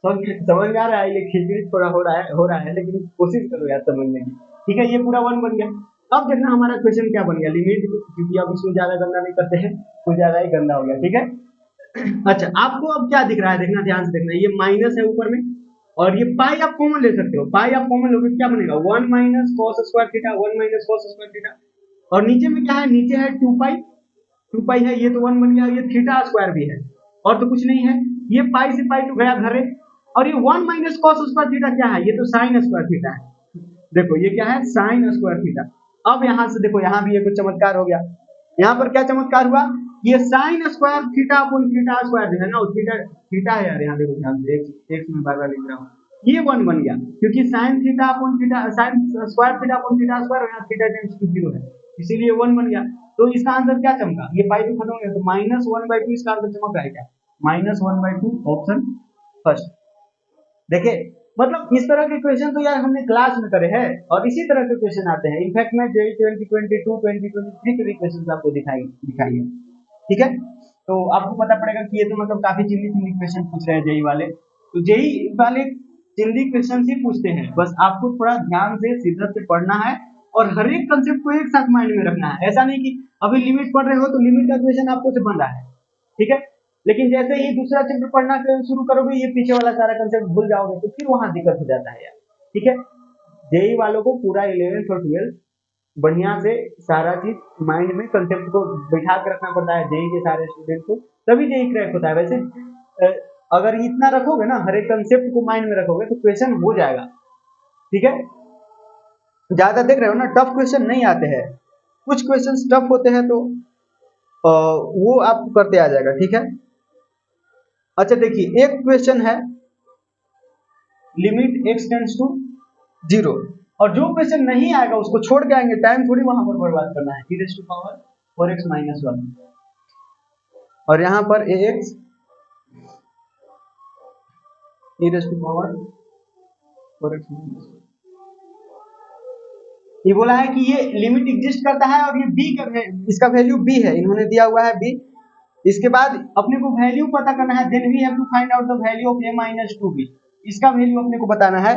समझ में आ रहा है, ये खिचड़ी थोड़ा हो रहा है लेकिन कोशिश करो यार समझने की, ठीक है, ये पूरा 1 बन गया। अब देखना हमारा क्वेश्चन क्या बन गया, लिमिट, क्योंकि अब इसमें ज्यादा गंदा नहीं करते हैं, कुछ ज्यादा ही गंदा हो गया, ठीक है। अच्छा, आपको अब क्या दिख रहा है, देखना ध्यान से देखना, ये माइनस है ऊपर में, और ये पाई आप कॉमन ले सकते हो, पाई आप कॉमन लोगे क्या बनेगा, 1 minus cos square theta, 1 minus cos square theta, और नीचे में क्या है, नीचे है 2 पाई, 2 पाई है, ये तो 1 बन गया, ये थीटा स्क्वायर भी है, और तो कुछ नहीं है, ये पाई से पाई तो गया घरे, और ये 1 माइनस कॉस स्क्वायर थीटा क्या है, ये तो साइन स्क्वायर थीटा है, देखो ये क्या है, साइन स्क्वायर थीटा। अब यहां से देखो, यहां भी ये कुछ चमत्कार हो गया, यहाँ पर क्या चमत्कार हुआ, ये sine square theta upon theta square जो है ना, थीटा थीटा है यार, यहाँ देखो ध्यान से, एक में बार-बार लिख रहा हूँ, ये 1 बन गया, क्योंकि sine theta upon theta, sine square theta upon theta square, और यहाँ थीटा टेंड्स टू 0 है, इसीलिए 1 बन गया। तो इसका आंसर क्या चमका, ये पाई तो खत्म हो गया, तो -1/2 इसका आंसर चमक रहा है क्या, -1/2 ऑप्शन फर्स्ट। देखिए, मतलब इस तरह के क्वेश्चन तो यार हमने क्लास में करे हैं, और इसी तरह के क्वेश्चन आते हैं, इनफैक्ट मैं जेई 2022 2023 के भी क्वेश्चन आपको दिखाई है, ठीक है। तो आपको पता पड़ेगा कि ये तो मतलब काफी चिल्ली चिल्ली क्वेश्चन पूछ रहे हैं जेई वाले, तो जेई वाले चिल्ली क्वेश्चन ही पूछते हैं, बस आपको थोड़ा ध्यान से शिद्दत से पढ़ना है, और हर एक कंसेप्ट को एक साथ माइंड में रखना है, ऐसा नहीं कि अभी लिमिट पढ़ रहे हो तो लिमिट का क्वेश्चन आपको से बन रहा है, ठीक है, लेकिन जैसे ही दूसरा चैप्टर पढ़ना शुरू करोगे, ये पीछे वाला सारा कंसेप्ट भूल जाओगे, तो फिर वहां दिक्कत हो जाता है यार, ठीक है। जेई वालों को पूरा 11th और 12th बढ़िया से सारा चीज माइंड में कंसेप्ट को बिठा के रखना पड़ता है, जेई के सारे स्टूडेंट को, तभी जेई क्रैक होता है। वैसे अगर इतना रखोगे ना, हर एक कंसेप्ट को माइंड में रखोगे, तो क्वेश्चन हो जाएगा, ठीक है। ज्यादा देख रहे हो ना, टफ क्वेश्चन नहीं आते हैं, कुछ क्वेश्चन टफ होते हैं, तो वो आपको करते आ जाएगा, ठीक है। अच्छा देखिए, एक क्वेश्चन है लिमिट x टेंड्स टू 0, और जो क्वेश्चन नहीं आएगा उसको छोड़ के आएंगे, टाइम थोड़ी वहां पर बर्बाद करना है, e raise to power 4x minus 1, और यहाँ पर ax e raise to power 4x minus 1, ये बोला है कि ये लिमिट एग्जिस्ट करता है, और ये b का इसका वैल्यू b है, इन्होंने दिया हुआ है b। इसके बाद अपने को वैल्यू पता करना है, then we have to find out the value of a minus 2b, इसका वैल्यू अपने को बताना है,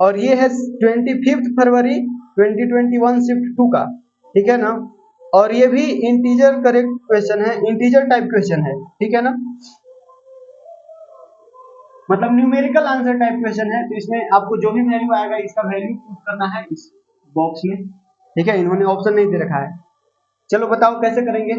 और ये है 25 फरवरी 2021 शिफ्ट 2 का, ठीक है ना, और ये भी इंटीजर करेक्ट क्वेश्चन है, इंटीजर टाइप क्वेश्चन है, ठीक है ना, मतलब न्यूमेरिकल आंसर टाइप क्वेश्चन है, तो इसमें आपको जो भी वैल्यू आएगा इसका वैल्यू पुट करना है इस बॉक्स में, ठीक है, इन्होंने ऑप्शन नहीं दे रखा है। चलो बताओ कैसे करेंगे।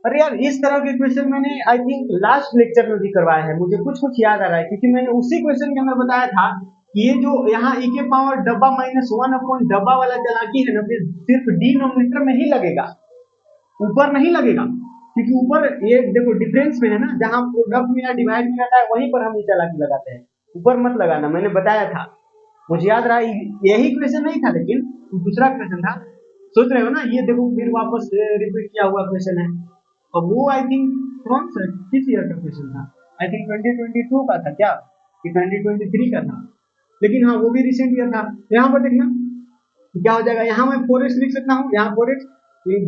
अरे यार, इस तरह के क्वेश्चन मैंने आई थिंक लास्ट लेक्चर में भी करवाया है, मुझे कुछ याद आ रहा है, क्योंकि मैंने उसी क्वेश्चन के अंदर बताया था कि ये जो यहाँ e के पावर डब्बा -1 अपॉन डब्बा वाला चालाकी है ना, फिर सिर्फ डिनोमिनेटर में ही लगेगा, ऊपर नहीं लगेगा, क्योंकि ऊपर ये देखो डिफरेंस में है ना, जहाँ प्रोडक्ट में या डिवाइड में रहता है वहीं पर हम ये चालाकी लगाते हैं, ऊपर मत लगाना, मैंने बताया था, मुझे याद रहा, यही क्वेश्चन नहीं था, लेकिन दूसरा क्वेश्चन था, सोच रहे हो ना, ये देखो फिर वापस रिपीट किया हुआ क्वेश्चन है, और वो आई थिंक कौन सा किस ईयर का क्वेश्चन था, आई थिंक 2022 का था क्या, कि 2023 का था, लेकिन हाँ वो भी रिसेंट ईयर था। तो यहाँ पर देखना क्या हो जाएगा, यहाँ मैं 4x लिख सकता हूँ, यहाँ 4x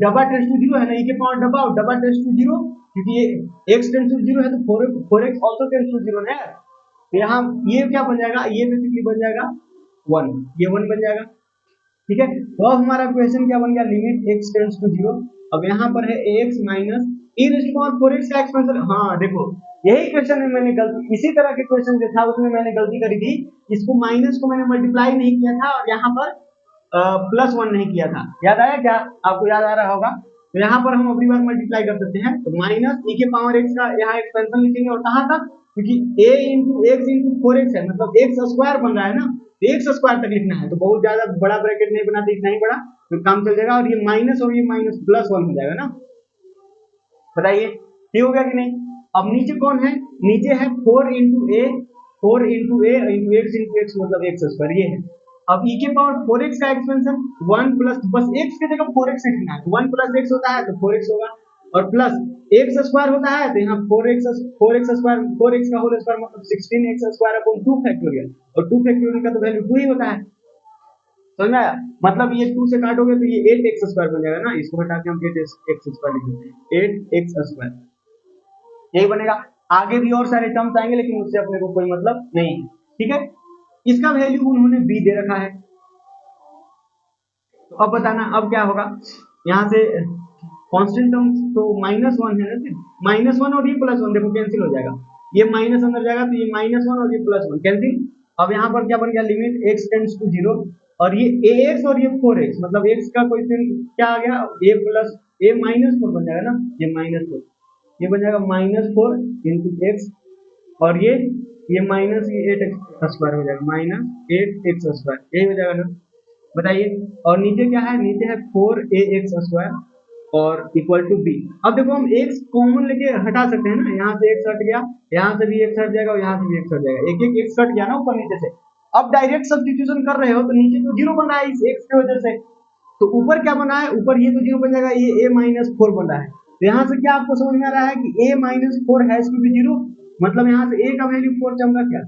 डब्बा टेंड्स टू 0 है ना, e के पावर डब्बा और डब्बा टेंड्स टू 0, क्योंकि ये x टेंड्स टू 0 है, तो 4x आल्सो टेंड्स टू 0 ना, तो यहाँ ये क्या बन जाएगा, ये बेसिकली बन जाएगा 1, ये 1 बन जाएगा, ठीक है। तो अब हमारा क्वेश्चन क्या बन गया, लिमिट x टेंड्स टू 0, अब यहाँ पर है ax minus e raise to power 4x का एक्सपेंशन, हाँ देखो यही क्वेश्चन में मैंने गलती, इसी तरह के क्वेश्चन जो था उसमें मैंने गलती करी थी, इसको माइनस को मैंने मल्टीप्लाई नहीं किया था, और यहाँ पर +1 नहीं किया था, याद आया क्या, आपको याद आ रहा होगा, तो यहाँ पर हम अगली बार मल्टीप्लाई कर सकते हैं, तो माइनस e के पावर x का यहाँ एक्सपेंशन लिखेंगे, और कहाँ तक, क्योंकि a into x into 4x है, मतलब x स्क्वायर बन रहा है ना, x स्क्वायर तक लिखना है, तो बहुत ज्यादा बड़ा ब्रैकेट नहीं बनाते, इतना ही बड़ा तो काम चल जाएगा, और ये माइनस और ये माइनस +1 हो जाएगा ना, बताइए ठीक हो गया कि नहीं। अब नीचे कौन है, नीचे है 4 into a into x into x मतलब x स्क्वायर, ये है। अब e के पावर 4x का एक्सपेंशन 1 प्लस, बस x की जगह 4x लिखना है, 1 प्लस x होता है तो 4x होगा, और प्लस x स्क्वायर होता है, तो यहाँ 4x स्क्वायर 4x का होल स्क्वायर मतलब 16x स्क्वायर अपॉन 2 फैक्टोरियल, और 2 फैक्टोरियल का तो वैल्यू 2 ही होता है, समझ में आया, मतलब ये 2 से काटोगे तो ये 8x स्क्वायर बन जाएगा ना, इसको हटा के हम 8x स्क्वायर लिख देते हैं, 8x स्क्वायर यही बनेगा। आगे भी और सारे टर्म्स आएंगे, लेकिन उससे अपने को कोई मतलब नहीं है, ठीक है। इसका वैल्यू उन्होंने b दे रखा है। तो अब बताना अब क्या होगा, यहाँ से कांस्टेंट टर्म्स तो -1 है ना, सिर्फ -1 और ये +1 देखो कैंसिल हो जाएगा, ये माइनस अंदर जाएगा तो ये -1 और ये +1 कैंसिल। अब यहाँ पर क्या बन गया, लिमिट x टेंड्स टू 0 और ये ax और ये 4x मतलब x का कोएफिशिएंट क्या आ गया, a प्लस a -4 बन जाएगा ना, ये -4 ये बन जाएगा -4 इंटू x और ये माइनस ये 8x स्क्वायर हो जाएगा, -8x स्क्वायर यही हो जाएगा ना, बताइए। और नीचे क्या है, नीचे है 4ax स्क्वायर और इक्वल टू b। अब देखो हम x कॉमन लेके हटा सकते हैं ना, यहाँ से x हट गया, यहाँ से भी x हट जाएगा और यहाँ से भी x हट जाएगा, एक एक x हट गया ना ऊपर नीचे से। अब डायरेक्ट सब्स्टिट्यूशन कर रहे हो तो नीचे तो 0 बन रहा है इस x की वजह से, तो ऊपर क्या बना है, ऊपर ये तो 0 बन जाएगा, ये a-4 बन रहा है। तो यहाँ से क्या आपको समझ में आ रहा है कि a-4 हैज टू बी 0, मतलब यहाँ से a का वैल्यू 4 चमका क्या,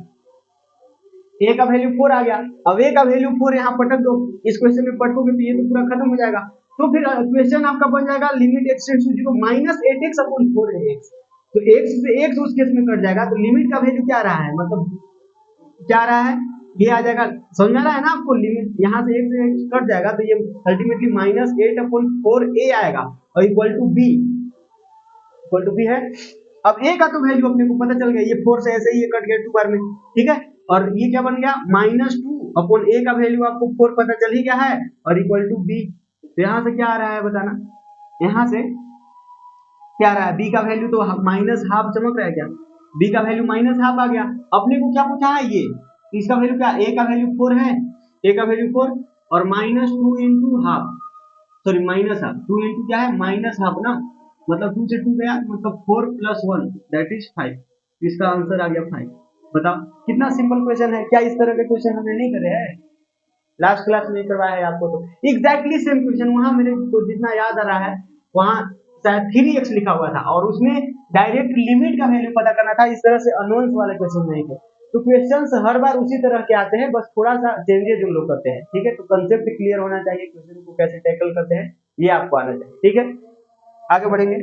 a का वैल्यू 4 आ गया। अब a का वैल्यू 4 यहाँ पटक दो, इस क्वेश्चन में पटकोगे तो ये तो पूरा खत्म हो जाएगा। तो फिर क्वेश्चन आपका बन जाएगा limit x tends to 0 -8x upon 4ax। तो x से x उस केस में कट जाएगा, तो लिमिट का वैल्यू क्या आ रहा है, मतलब क्या आ रहा है, ये आ जाएगा, समझ में आ रहा है ना आपको, लिमिट यहाँ से x से x कट जाएगा तो ये अल्टीमेटली -8 अपॉन 4a आएगा और इक्वल टू b है। अब a का तो वैल्यू अपने को पता चल गया, ये 4 से ऐसे ही ये कट गया 2 बार में, ठीक है। और ये क्या बन गया, -2 अपॉन a का वैल्यू आपको 4 पता चल ही गया है और इक्वल टू b। तो यहाँ से क्या आ रहा है बताना, यहाँ से क्या आ रहा है, b का वैल्यू तो -12 चमक रहा है क्या, b का वैल्यू -12 आ गया। अपने को क्या पूछा है, ये इसका वैल्यू क्या, a का वैल्यू 4 है, a का वैल्यू 4 और -2 into half, sorry -half, 2 into क्या है -हाफ ना, मतलब 2 से 2 गया, मतलब 4 + 1 दैट इज 5। इसका आंसर आ गया 5। बताओ कितना सिंपल क्वेश्चन है, क्या इस तरह के क्वेश्चन हमने नहीं करे हैं, लास्ट क्लास में करवाया है आपको। तो एग्जैक्टली सेम क्वेश्चन वहां मेरे को जितना याद आ रहा है, वहां शायद 3x लिखा हुआ था और उसमें डायरेक्ट लिमिट का वैल्यू पता करना था, इस तरह से अननोन्स वाले क्वेश्चन नहीं थे। तो क्वेश्चंस हर बार उसी तरह के आते हैं, बस थोड़ा सा चेंजेस हम लोग करते हैं, ठीक है। तो कंसेप्ट क्लियर होना चाहिए, क्वेश्चन को कैसे टैकल करते हैं ये आपको आना चाहिए, ठीक है। आगे बढ़ेंगे।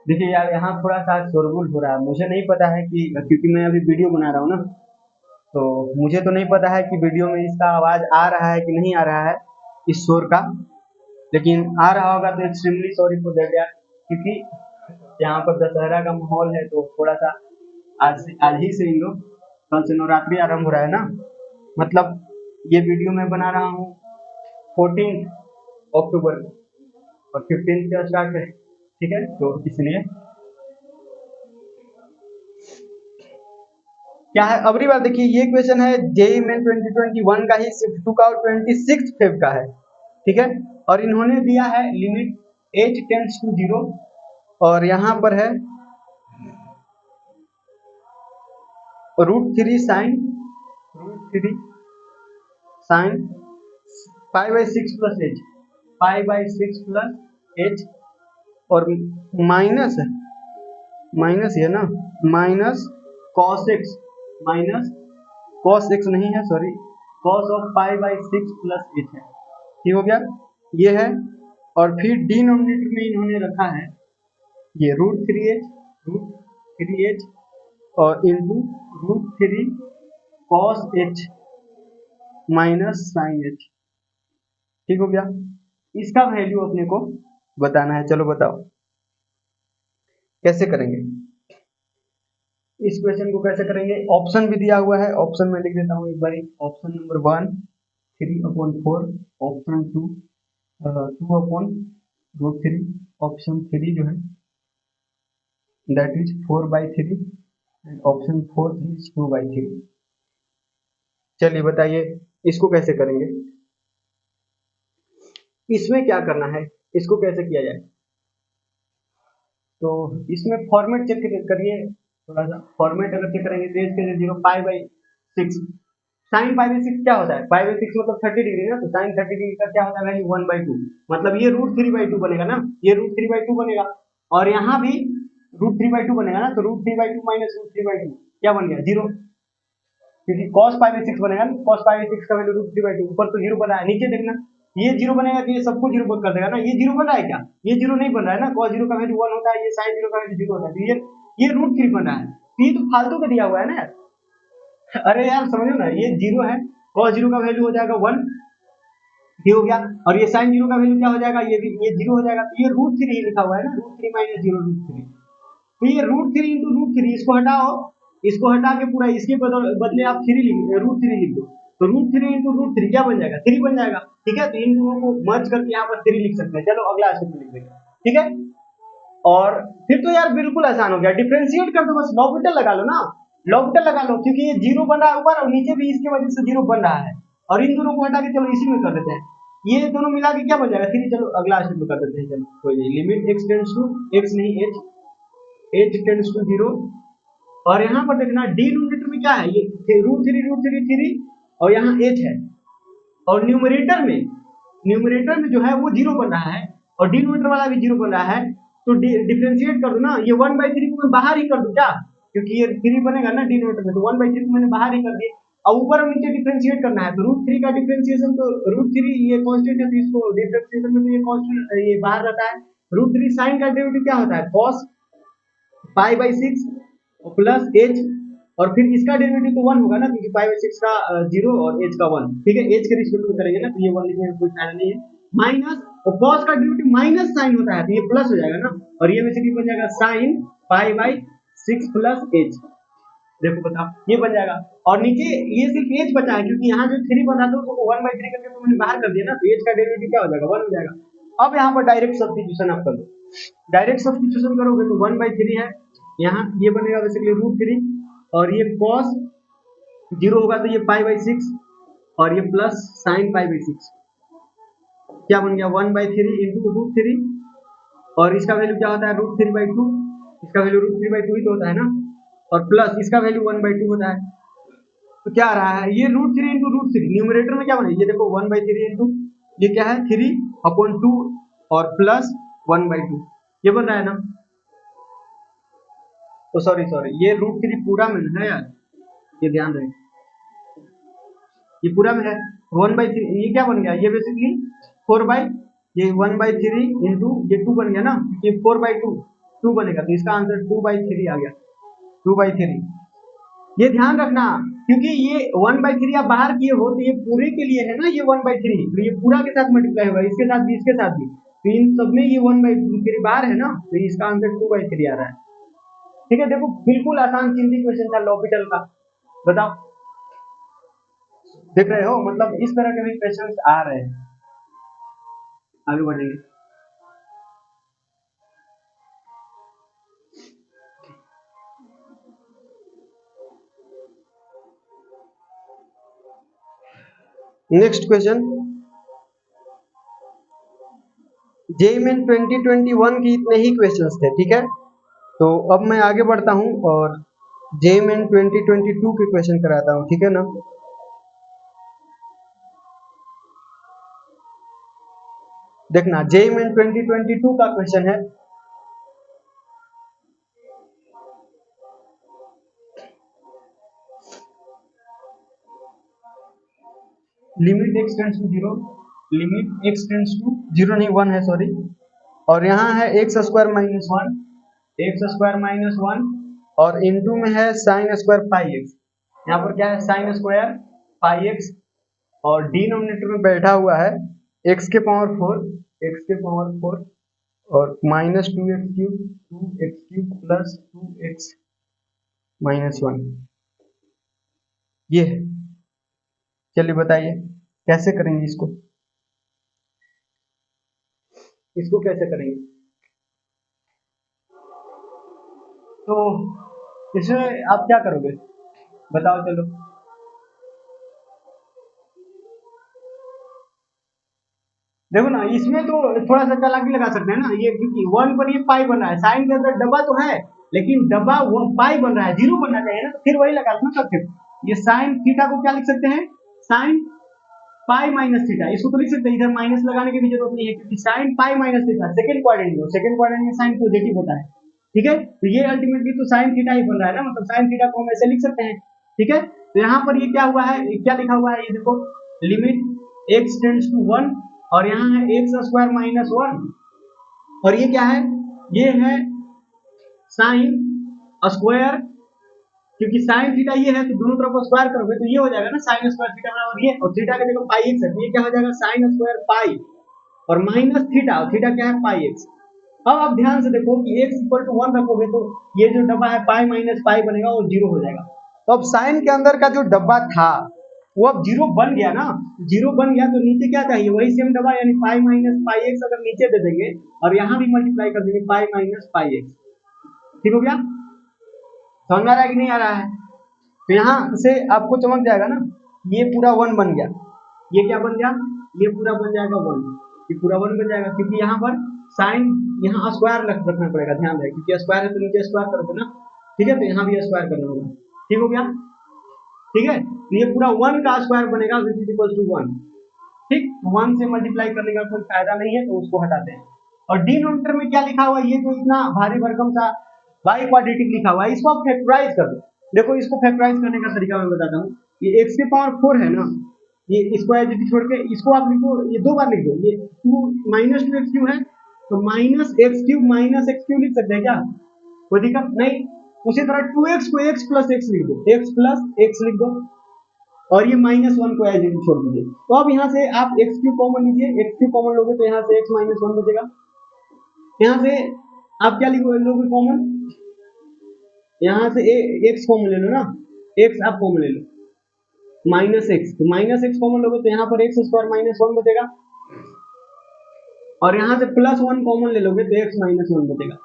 देखिए यार यहाँ थोड़ा सा शोरगुल हो रहा है, मुझे नहीं पता है कि, क्योंकि मैं अभी वीडियो बना रहा हूँ ना, तो मुझे तो नहीं पता है कि वीडियो में इसका आवाज आ रहा है कि नहीं आ रहा है इस शोर का, लेकिन आ रहा होगा तो एक्सट्रीमली सॉरी फॉर दैट यार, क्योंकि यहाँ पर दशहरा का माहौल है तो थोड़ा सा आज ही से इन लोग, कल से नवरात्रि आरंभ हो रहा है ना, मतलब ये वीडियो मैं बना रहा हूँ 14 अक्टूबर और 15 से स्टार्ट है, ठीक है। तो इसलिए क्या है, अगली बार देखिए ये क्वेश्चन है जेईई मेन 2021 का ही, शिफ्ट 2 का और 26 फेब का है, ठीक है। और इन्होंने दिया है लिमिट h टेंड्स टू 0 और यहाँ पर है √3 sine π/6 plus h, π/6 plus h और माइनस है ना, cos x नहीं है, sorry cos of π/6 plus h है, ठीक हो गया, ये है। और फिर डिनोमिनेटर में इन्होंने रखा है ये √3h और into √3 cos h minus sine h, ठीक हो गया। इसका वैल्यू अपने को बताना है, चलो बताओ कैसे करेंगे इस क्वेश्चन को, कैसे करेंगे। ऑप्शन भी दिया हुआ है, ऑप्शन में लिख देता हूँ एक बार, ऑप्शन नंबर 1 3/4, ऑप्शन 2 2/√3, ऑप्शन 3 जो है that is 4/3 and option 4 is 2/3। चलिए बताइए इसको कैसे करेंगे, इसमें क्या करना है, इसको कैसे किया जाए। तो इसमें फॉर्मेट चेक करिए, थोड़ा सा फॉर्मेट अगर चेक करेंगे तो इसके 0 π/6, साइन π/6 क्या होता है, π/6 मतलब 30 डिग्री ना, तो साइन 30 डिग्री का क्या होता है वैल्यू 1/2, मतलब ये √3/2 बनेगा ना, ये √3/2 बनेगा और यहाँ भी √3/2 बनेगा ना, तो √3/2 माइनस √3/2 क्या बन गया 0, क्योंकि cos π/6 बनेगा ना, cos π/6 का वैल्यू √3/2, ऊपर तो 0 बना है, नीचे देखना ये जीरो बनेगा तो ये सबको जीरो कर देगा ना। ये जीरो बन रहा है क्या? ये जीरो नहीं बन रहा है ना। cos जीरो का वैल्यू 1 होता है, ये sin जीरो का वैल्यू 0 होता है, तो ये √3 बन रहा है। तो ये तो फालतू का दिया हुआ है ना यार। अरे यार समझो ना, ये जीरो है, cos जीरो का वैल्यू हो जाएगा 1, ये हो गया। और ये sin जीरो का वैल्यू क्या हो जाएगा? ये जीरो हो जाएगा। तो ये √3 लिखा हुआ है ना, √3 माइनस जीरो √3। तो ये √3 इंटू √3, इसको हटाओ, इसको हटा के पूरा इसके बदले आप √3 लिख दो। तो √3 इंटू √3 क्या बन जाएगा? 3 बन जाएगा। ठीक है, तो इन दोनों को मर्ज करके यहाँ पर 3 लिख सकते हैं। चलो अगला स्टेप लिख देंगे। ठीक है, और फिर तो यार बिल्कुल आसान हो गया। डिफरेंशिएट कर दो, बस लॉपिटल लगा लो ना, लॉपिटल लगा लो, क्योंकि ये जीरो बन रहा है ऊपर और नीचे भी इसकी वजह से जीरो बन रहा है। और इन दोनों को हटा के चलो इसी में कर देते हैं, ये दोनों मिला के क्या बन जाएगा? 3। चलो अगला स्टेप में कर देते हैं। चलो कोई नहीं, limit x tends to x नहीं h टेंड्स टू 0। और यहाँ पर देखना डिनोमिनेटर में क्या है, ये √3 और यहाँ h है। और न्यूमरेटर में जो है वो जीरो बन रहा है और डिनोमिनेटर वाला भी जीरो बन रहा है। तो डिफरेंशिएट कर दो ना, ये 1/3 को मैं बाहर ही कर दूं क्या, क्योंकि ये 3 बनेगा ना डिनोमिनेटर में, तो 1/3 को मैंने बाहर ही कर दिया। अब ऊपर और नीचे डिफरेंशिएट करना है, तो √3 का डिफरेंशिएशन, तो √3 ये कांस्टेंट है, तो इसको डिफरेंशिएशन में तो ये कांस्टेंट ये बाहर रहता है। √3 sin का डेरिवेटिव क्या होता है? cos π/6 प्लस h, और फिर इसका डेरिवेटिव तो 1 होगा ना, क्योंकि π/6 का 0 और h का 1। ठीक है, h के रिस्पेक्ट में करेंगे ना, तो ये 1 लिखने में कोई फायदा नहीं है। माइनस, और cos का डेरिवेटिव माइनस sin होता है, तो ये प्लस हो जाएगा ना, और ये बेसिकली बन जाएगा sin π/6 प्लस h। देखो बताओ, ये बन जाएगा। और नीचे ये सिर्फ h बचा है, क्योंकि यहाँ जो 3 बना था उसको 1/3 करके तो मैंने बाहर कर दिया ना, तो h का डेरिवेटिव क्या हो जाएगा? 1 हो जाएगा। अब यहाँ पर डायरेक्ट सब्स्टिट्यूशन आप कर दो, डायरेक्ट सब्स्टिट्यूशन करोगे तो 1/3 है, यहाँ ये बनेगा बेसिकली √3, और ये cos जीरो होगा तो ये π/6, और ये प्लस sin π/6, क्या बन गया? 1/3 इंटू √3, और इसका वैल्यू क्या होता है? √3/2, इसका वैल्यू √3/2 ही तो होता है ना, और प्लस इसका वैल्यू 1/2 होता है। तो क्या आ रहा है? ये √3 इंटू √3, न्यूमरेटर में क्या बनेगा? ये देखो 1/3 इंटू ये क्या है? 3/2 और प्लस 1/2, ये बन रहा है ना। तो सॉरी ये √3 पूरा में है यार, ये ध्यान रहे, ये पूरा में है। 1/3 ये क्या बन गया? ये बेसिकली 4 ये 1/3 इंटू ये 2 बन गया ना, ये 4/2 2 बनेगा, तो इसका आंसर 2/3 आ गया, 2/3। ये ध्यान रखना, क्योंकि ये 1/3 आप बाहर किए हो, तो ये पूरे के लिए है ना, ये 1/3, तो ये पूरा के साथ मल्टीप्लाई होगा, इसके साथ भी, इसके साथ भी, तो इन सब में ये 1/3 बाहर है ना, तो इसका आंसर 2/3 आ रहा है। ठीक है, देखो बिल्कुल आसान चिंती क्वेश्चन था लॉपिटल का। बताओ, देख रहे हो, मतलब इस तरह के भी क्वेश्चंस आ रहे हैं। आगे बढ़ेंगे। नेक्स्ट क्वेश्चन, जेईई मेन 2021 की इतने ही क्वेश्चंस थे। ठीक है, तो अब मैं आगे बढ़ता हूं और जेईई मेन 2022 के क्वेश्चन कराता हूं। ठीक है ना, देखना जेईई मेन 2022 का क्वेश्चन है, limit x tends to 0, limit x tends to 0 नहीं 1 है, सॉरी, और यहाँ है x² - 1 और इनटू में है sin² πx। यहाँ पर क्या है? sin² πx, और डिनोमिनेटर में बैठा हुआ है x के पावर 4 और -2x³ प्लस 2x - 1, ये है। चलिए बताइए कैसे करेंगे इसको कैसे करेंगे? तो इसमें आप क्या करोगे बताओ? चलो देखो ना, इसमें तो थोड़ा सा चालाकी लगा सकते हैं ना, ये क्योंकि 1 पर ये पाई बन रहा है, साइन के अंदर डब्बा तो है, लेकिन डब्बा वो पाई बन रहा है, 0 बनना चाहिए ना, तो फिर वही लगा दो ना फिर। ये साइन थीटा को क्या लिख सकते हैं? साइन पाई माइनस थीटा, इसको तो लिख सकते हैं, इधर माइनस लगाने की भी जरूरत नहीं है, क्योंकि sine pi minus theta second quadrant में साइन पॉजिटिव होता है। ठीक है, तो ये अल्टीमेटली तो साइन थीटा ही बन रहा है ना, मतलब साइन थीटा को हम ऐसे लिख सकते हैं। ठीक है, तो यहाँ पर ये क्या हुआ है, क्या लिखा हुआ है, ये देखो, लिमिट x टेंड्स टू 1 और यहाँ है एक्स स्क्वायर माइनस वन, और ये क्या है, ये है साइन स्क्वायर, क्योंकि साइन थीटा ये है तो दोनों तरफ स्क्वायर करोगे तो ये हो जाएगा ना साइन स्क्वायर थीटा बराबर ये, और थीटा के जगह पाई एक्स है तो ये क्या हो जाएगा साइन स्क्वायर पाई, और माइनस थीटा, और थीटा क्या है पाई एक्स। अब आप ध्यान से देखो कि x इक्वल टू 1 रखोगे तो ये जो डब्बा है पाई माइनस पाई बनेगा वो जीरो हो जाएगा। तो अब साइन के अंदर का जो डब्बा था वो अब जीरो बन गया ना, जीरो बन गया तो नीचे क्या चाहिए, वही सेम डब्बा यानी पाई माइनस पाई एक्स अगर नीचे दे देंगे और यहाँ भी मल्टीप्लाई कर देंगे पाई माइनस पाई एक्स, ठीक हो गया, समझ आ रहा है कि नहीं आ रहा है। तो यहाँ से आपको चमक जाएगा ना, ये पूरा वन बन गया, ये क्या बन गया, ये पूरा बन जाएगा वन, ये पूरा वन बन जाएगा, क्योंकि यहाँ पर साइन यहाँ स्क्वायर रखना पड़ेगा, ध्यान रहे क्योंकि स्क्वायर है तो नीचे स्क्वायर करोगे ना, ठीक है, तो यहाँ भी स्क्वायर करना होगा, ठीक हो गया, ठीक है, तो ये पूरा वन का स्क्वायर बनेगा which is equal to one, ठीक, वन से मल्टीप्लाई करने का कोई फायदा नहीं है तो उसको हटाते हैं। और डिनोमिनेटर में क्या लिखा हुआ है, ये जो इतना भारी भरकम सा y क्वाड्रेटिक लिखा हुआ है इसको आप फैक्टराइज कर दो। देखो इसको फैक्टराइज करने का तरीका मैं बताता हूँ, ये x के पावर 4 है ना, ये इसको एज छोड़ के इसको आप लिखो, ये दो बार लिख दो, ये 2 माइनस 2 एक्स क्यूब है तो minus x cube minus x cube लिख सकते हैं क्या, कोई दिक्कत नहीं। उसी तरह 2x को x प्लस एक्स लिख दो, x प्लस एक्स लिख दो, और ये माइनस वन को एज इट छोड़ दीजिए। तो अब यहाँ से आप एक्स क्यूब कॉमन लीजिए, एक्स क्यूब कॉमन लोगे तो यहाँ से एक्स माइनस वन बचेगा, यहाँ से आप क्या लोगे कॉमन, यहाँ से एक्स कॉमन ले लो ना, एक्स आप कॉमन ले लो, माइनस एक्स, तो माइनस एक्स कॉमन लोगे तो यहाँ पर एक्स स्क्वायर माइनस वन बचेगा, और यहाँ से प्लस वन कॉमन ले लोगे तो एक्स माइनस वन बचेगा।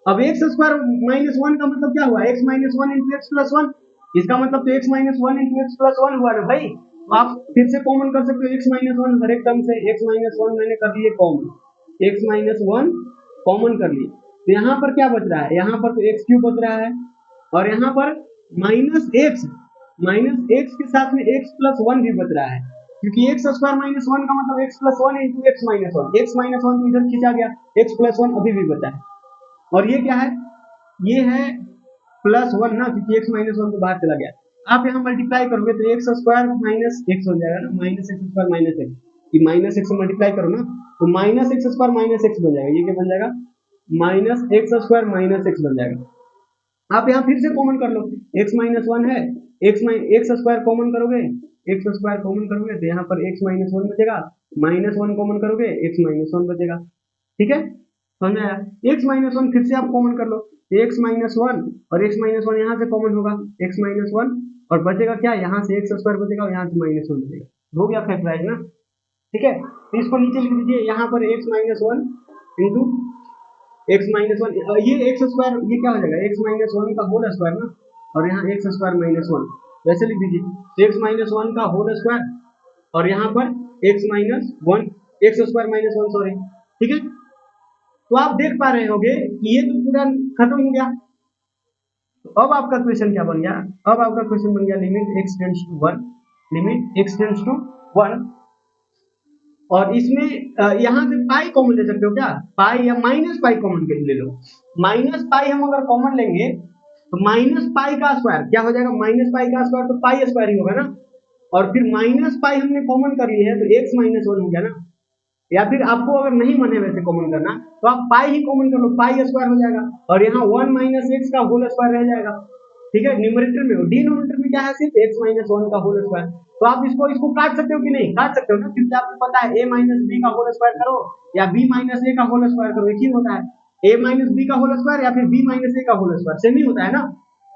अब एक्स स्क्वायर माइनस वन का मतलब क्या हुआ, x minus one into x plus one, इसका मतलब तो x minus one into x plus one हुआ ना भाई। तो आप फिर से कॉमन कर सकते हो एक्स माइनस वन हर एक टर्म से, एक्स माइनस वन मैंने कर लिए common, x minus one common कर लिए, तो यहाँ पर क्या बच रहा है, यहाँ पर तो एक्स क्यूब बच रहा है, और यहाँ पर माइनस एक्स के साथ में एक्स प्लस वन भी बच रहा है, क्योंकि एक्स स्क्वायर माइनस वन का मतलब x plus one into x minus one, x minus one तो इधर खींचा गया, एक्स प्लस वन अभी भी बचा है, और ये क्या है, ये है प्लस वन ना, क्योंकि एक्स माइनस वन तो बाहर चला गया, आप यहाँ मल्टीप्लाई करोगे तो एक्स स्क्वायर माइनस एक्स हो जाएगा ना, minus x square minus x, ये माइनस एक्स से मल्टीप्लाई करो ना तो minus x square minus x बन जाएगा, ये क्या बन जाएगा minus x square minus x बन जाएगा। आप यहाँ फिर से कॉमन कर लो, एक्स माइनस वन है, एक्स स्क्वायर कॉमन करोगे, एक्स स्क्वायर कॉमन करोगे तो यहाँ पर एक्स माइनस वन बचेगा, माइनस वन कॉमन करोगे एक्स माइनस वन बचेगा, ठीक है, समझ आया। एक्स माइनस वन फिर से आप कॉमन कर लो, एक्स माइनस वन और एक्स माइनस वन यहाँ से कॉमन होगा, एक्स माइनस वन और बचेगा क्या, यहाँ से एक्स स्क्वायर बचेगा और यहाँ से माइनस वन बचेगा, हो गया फैक्टराइज ना, ठीक है। तो इसको नीचे लिख दीजिए, यहाँ पर x minus one into x minus one, ये एक्स स्क्वायर ये क्या हो जाएगा एक्स माइनस वन का होल स्क्वायर ना, और यहाँ एक्स स्क्वायर माइनस वन, वैसे लिख दीजिए एक्स माइनस वन का होल स्क्वायर और यहाँ पर x minus one x square minus one sorry, ठीक है। तो आप देख पा रहे होंगे कि ये तो पूरा खत्म हो गया। तो अब आपका क्वेश्चन क्या बन गया, अब आपका क्वेश्चन बन गया limit x tends to 1, limit x tends to 1, और इसमें यहाँ से पाई कॉमन ले सकते हो क्या, पाई या माइनस पाई कॉमन ले लो, माइनस पाई हम अगर कॉमन लेंगे तो माइनस पाई का स्क्वायर क्या हो जाएगा, माइनस पाई का स्क्वायर तो पाई स्क्वायर ही होगा ना, और फिर माइनस पाई हमने कॉमन कर ली है तो x माइनस वन हो गया ना, या फिर आपको अगर नहीं मन है वैसे कॉमन करना तो आप पाई ही कॉमन कर लो, पाई स्क्वायर हो जाएगा और यहाँ 1 माइनस एक्स का होल स्क्वायर रह जाएगा, ठीक है, न्यूमरेटर में। डिनोमिनेटर में क्या है, सिर्फ x माइनस वन का होल स्क्वायर। तो आप इसको काट सकते हो कि नहीं, काट सकते हो ना, क्योंकि आपको पता है a माइनस बी का होल स्क्वायर करो या b माइनस a का होल स्क्वायर करो, एक ही होता है, a माइनस बी का होल स्क्वायर या फिर b माइनस a का होल स्क्वायर सेम ही होता है ना,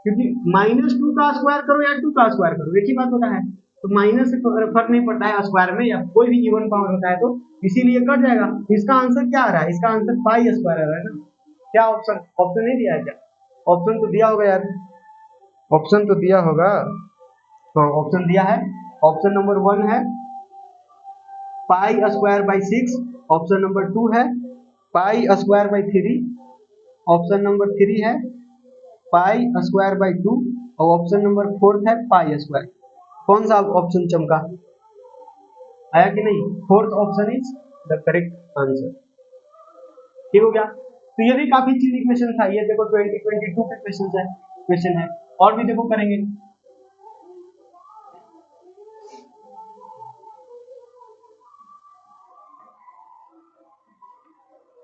क्योंकि माइनस टू का स्क्वायर करो या टू का स्क्वायर करो एक ही बात होता है, तो माइनस से फर्क नहीं पड़ता है स्क्वायर में या कोई भी इवन पावर होता है, तो इसीलिए कट जाएगा। इसका आंसर क्या आ रहा है, इसका आंसर पाई स्क्वायर आ रहा है ना, क्या ऑप्शन, ऑप्शन नहीं दिया है क्या, ऑप्शन तो दिया होगा यार, ऑप्शन तो दिया होगा, हाँ ऑप्शन दिया है, ऑप्शन नंबर 1 है pi square by 6, option number 2 है pi square by 3, option number 3 है पाई स्क्वायर बाई 2 और ऑप्शन नंबर 4 है पाई स्क्वायर। कौन सा ऑप्शन चमका, आया कि नहीं, fourth option is the correct answer, ठीक हो गया। तो ये भी काफी चीज इक्वेशन था, ये देखो 2022 के क्वेश्चन है और भी देखो करेंगे।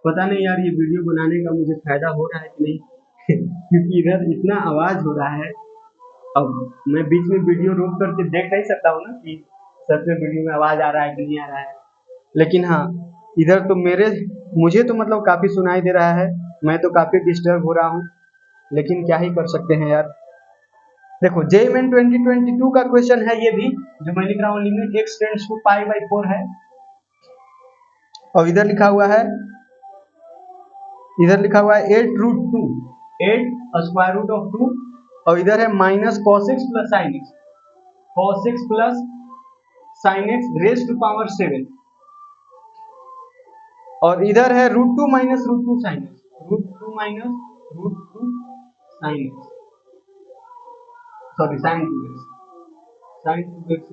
पता नहीं यार ये वीडियो बनाने का मुझे फायदा हो रहा है कि नहीं क्योंकि इधर इतना आवाज हो रहा है। अब मैं बीच में वीडियो रोक करके देख नहीं सकता हूँ ना कि सच में वीडियो में आवाज आ रहा है कि नहीं आ रहा है, लेकिन हाँ इधर तो मुझे तो मतलब काफी सुनाई दे रहा है। मैं तो काफी डिस्टर्ब हो रहा हूँ, लेकिन क्या ही कर सकते हैं यार। देखो JEE 2022 का क्वेश्चन है ये भी, जो मैं लिख रहा हूँ limit x tends to pi by 4 है। और इधर लिखा हुआ है 8√2, 8 स्क्वायर रूट ऑफ 2, और इधर है minus cos x plus sin x, cos x plus sin x raise to power 7, और इधर है √2 minus √2 sin x, √2 minus √2 sin x, sorry sin 2x, sin 2x।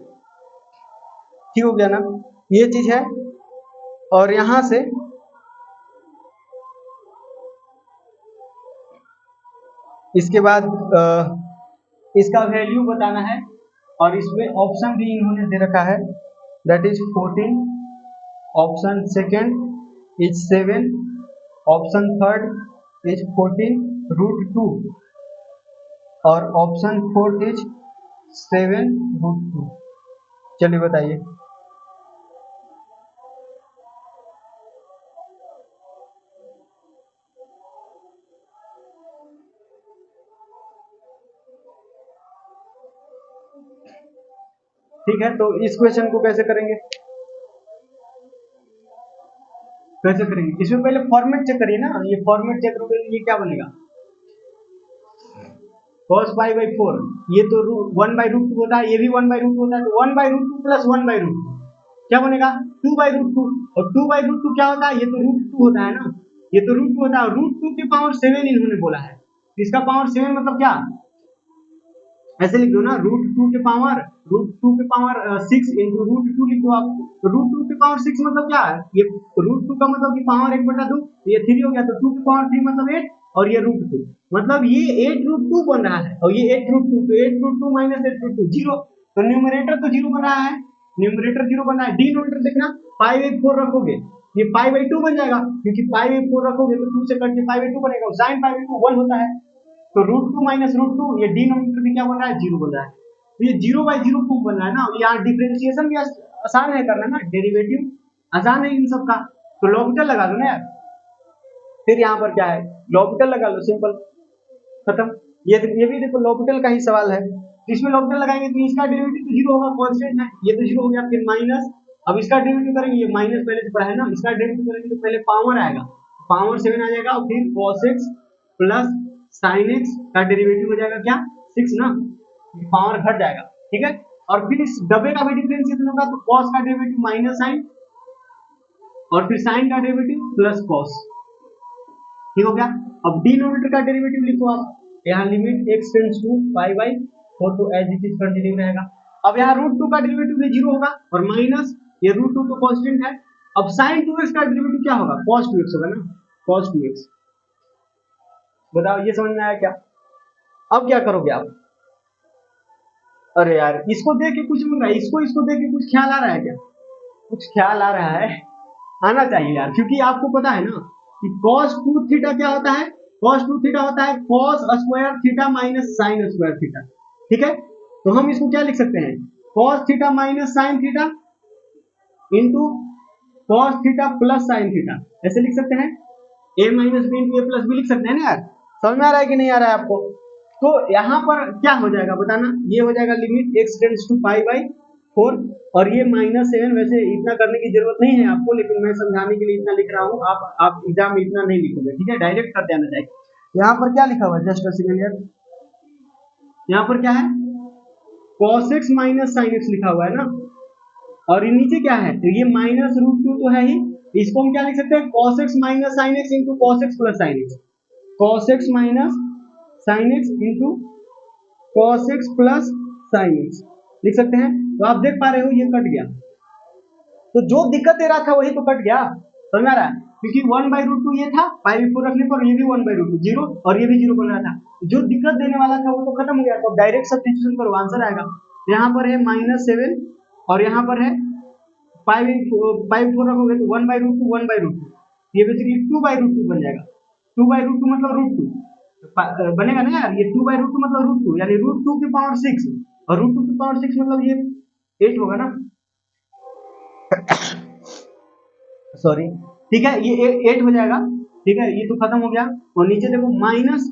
ठीक हो गया ना, ये चीज है। और यहां से इसके बाद इसका वैल्यू बताना है, और इसमें ऑप्शन भी इन्होंने दे रखा है, that is 14, option second is 7, option third is 14√2, और ऑप्शन फोर्थ इज 7√2। चलिए बताइए। ठीक है, तो इस क्वेश्चन को कैसे करेंगे, इसमें पहले फॉर्मेट चेक करिए ना। ये फॉर्मेट चेक करोगे ये क्या बनेगा, cos पाई बाई 4, ये तो 1/√2 होता है, ये भी 1/√2 होता है, तो 1/√2 प्लस 1/√2 क्या बनेगा 2/√2, और 2/√2 क्या होता है, ये तो √2 होता है ना, ये तो √2 होता है, √2 के पावर 7 इन्होंने बोला है। इसका पावर 7 मतलब क्या, ऐसे लिख दो ना, √2 के पावर 6 इंटू √2 लिख दो आप। तो √2 के पावर 6 मतलब क्या है, ये √2 का मतलब कि पावर 1/2, ये 3 हो गया, तो 2 के पावर 3 मतलब 8, और ये √2 मतलब ये 8√2 बन रहा है, और ये 8√2, तो 8√2 माइनस 8√2 0, तो न्यूमरेटर तो 0 बन रहा है, न्यूमरेटर 0 बन रहा है। डिनोमिनेटर देखना, पाई बाई 4 रखोगे ये पाई बाई 2 बन जाएगा, क्योंकि पाई बाई 4 रखोगे तो 2 से कट के पाई बाई 2 बनेगा, साइन पाई बाई 2 1 होता है, तो √2 माइनस √2, ये डिनोमिनेटर भी क्या बन रहा है 0 बन रहा है, तो ये 0/0 फॉर्म बन रहा है ना। यहाँ डिफरेंशिएशन भी आसान है करना ना, डेरिवेटिव आसान है इन सब का, तो लॉपिटल लगा दो ना यार। फिर यहाँ पर क्या है, लॉपिटल लगा लो, सिंपल खत्म। ये भी देखो लॉपिटल का ही सवाल है, इसमें लॉपिटल लगाएंगे तो इसका डेरिवेटिव तो 0 होगा, कांस्टेंट है, ये तो 0 हो गया, फिर माइनस, अब इसका डेरिवेटिव करेंगे, ये माइनस पहले से पढ़ा है ना, इसका डेरिवेटिव करेंगे तो पहले पावर आएगा, पावर 7 आ जाएगा, और फिर cos x plus sin x का डेरिवेटिव हो जाएगा क्या 6 ना, पावर घट जाएगा, ठीक है। और फिर इस डबे का भी डिफरेंशिएशन होगा, तो cos का डेरिवेटिव माइनस sin, और फिर sin का डेरिवेटिव प्लस cos, ठीक हो गया। अब डिनोमिनेटर का डेरिवेटिव लिखो आप, यहाँ limit x tends to pi by 4, तो एज इट इज कंटिन्यू रहेगा। अब यहाँ √2 का डेरिवेटिव भी 0 होगा, और माइनस ये √2 तो कांस्टेंट है। अब sin 2x का डेरिवेटिव क्या होगा, cos 2x होगा ना, cos 2x। बताओ ये समझ में आया क्या। अब क्या करोगे आप, अरे यार इसको देख के कुछ मिल रहा है, इसको देख के कुछ ख्याल आ रहा है क्या, कुछ ख्याल आ रहा है, आना चाहिए यार, क्योंकि आपको पता है ना कि cos 2 थीटा क्या होता है, cos 2 थीटा होता है cos square theta minus sin square theta, ठीक है। तो हम इसको क्या लिख सकते हैं, cos theta minus sin theta into cos theta plus sin theta, ऐसे लिख सकते हैं, a minus b into a plus b लिख सकते हैं ना यार। समझ में आ रहा है कि नहीं आ रहा है आपको। तो यहाँ पर क्या हो जाएगा बताना, ये हो जाएगा limit x tends to pi by 4, और ये -7, वैसे इतना करने की जरूरत नहीं है आपको, लेकिन मैं समझाने के लिए इतना लिख रहा हूँ, आप एग्जाम में इतना नहीं लिखोगे, ठीक है, डायरेक्ट कर देना चाहिए। यहाँ पर क्या लिखा हुआ है, जस्ट अ सेकंड यार, यहाँ पर क्या है, cos x minus sin x लिखा हुआ है ना, और ये नीचे क्या है, तो ये -√2 तो है ही, इसको हम क्या लिख सकते हैं, cos x minus sin x into cos x plus sin x, cos x minus sin x into cos x plus sin x लिख सकते हैं। तो आप देख पा रहे हो ये कट गया, तो जो दिक्कत दे रहा था वही तो कट गया, समझ में आ रहा है, क्योंकि 1/√2 ये था, पाई बाई 4 रखने पर ये भी 1/√2 0, और ये भी 0 बन रहा था, जो दिक्कत देने वाला था वो तो खत्म हो गया, तो डायरेक्ट सब्स्टिट्यूशन करो, आंसर आएगा। यहाँ पर है -7, और यहाँ पर है पाई बाई 4 रखोगे तो 1/√2 1/√2, ये बेसिकली 2/√2 बन जाएगा। 2/√2 मतलब √2 बनेगा ना यार, ये 2/√2 मतलब √2 यानी √2 की पावर 6 और √2 की पावर 6 मतलब ये 8 होगा ना, सॉरी, ठीक है, ये 8 हो जाएगा। ठीक है, ये तो खत्म हो गया। और नीचे देखो माइनस,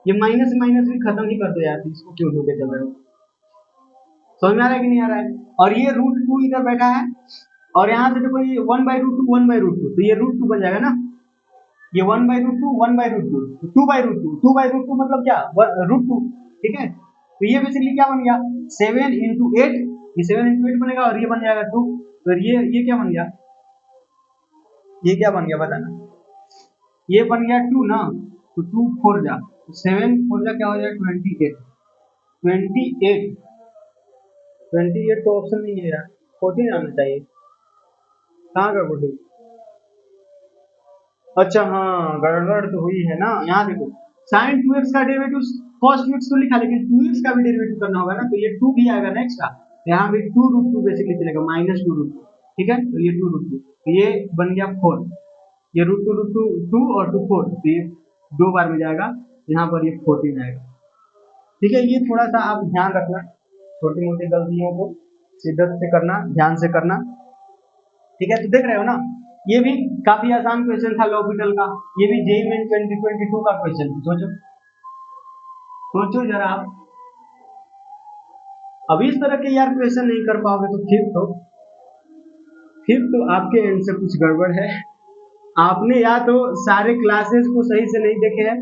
ये माइनस माइनस भी खत्म ही कर दो यार, इसको क्यों ढूंढे चल रहे हो, समझ में आ रहा है कि नहीं आ रहा है। और ये √2 इधर बैठा है और यहाँ से देखो ये 1/√2 1/√2 तो ये √2 बन जाएगा ना, ये 1/√2 1/√2 2/√2 2/√2 मतलब क्या √2। ठीक है, तो ये बेसिकली क्या बन गया 7 into 8, ये 7 into 8 बनेगा और ये बन जाएगा 2। तो ये क्या बन गया, ये क्या बन गया बताना, ये बन गया 2 ना, तो 2 4 जा 7 4 जा क्या हो जाएगा 28 28 28 तो ऑप्शन नहीं है यार, 14 आना चाहिए, कहाँ गड़बड़ हुई। अच्छा हाँ गड़बड़ तो हुई है ना, यहाँ देखो sin 2x का डेरिवेटिव cos 2x तो लिखा, लेकिन 2x का भी डेरिवेटिव करना होगा ना, तो ये 2 भी आएगा ना एक्स्ट्रा, यहाँ भी 2√2 बेसिकली चलेगा -2√2। ठीक है, तो ये 2√2 तो ये बन गया 4, ये √2 2 और 2 4 तो ये 2 बार में जाएगा, यहाँ पर ये 14 आएगा। ठीक है, ये थोड़ा सा आप ध्यान रखना, छोटी मोटी गलतियों को शिद्दत से करना, ध्यान से करना। ठीक है, तो देख रहे हो ना, ये भी काफी आसान क्वेश्चन था लॉपिटल का, ये भी जेईई मेन 2022 का क्वेश्चन। सोचो सोचो जरा आप, अभी इस तरह के यार क्वेश्चन नहीं कर पाओगे तो फिर तो आपके एंड से कुछ गड़बड़ है। आपने या तो सारे क्लासेस को सही से नहीं देखे हैं,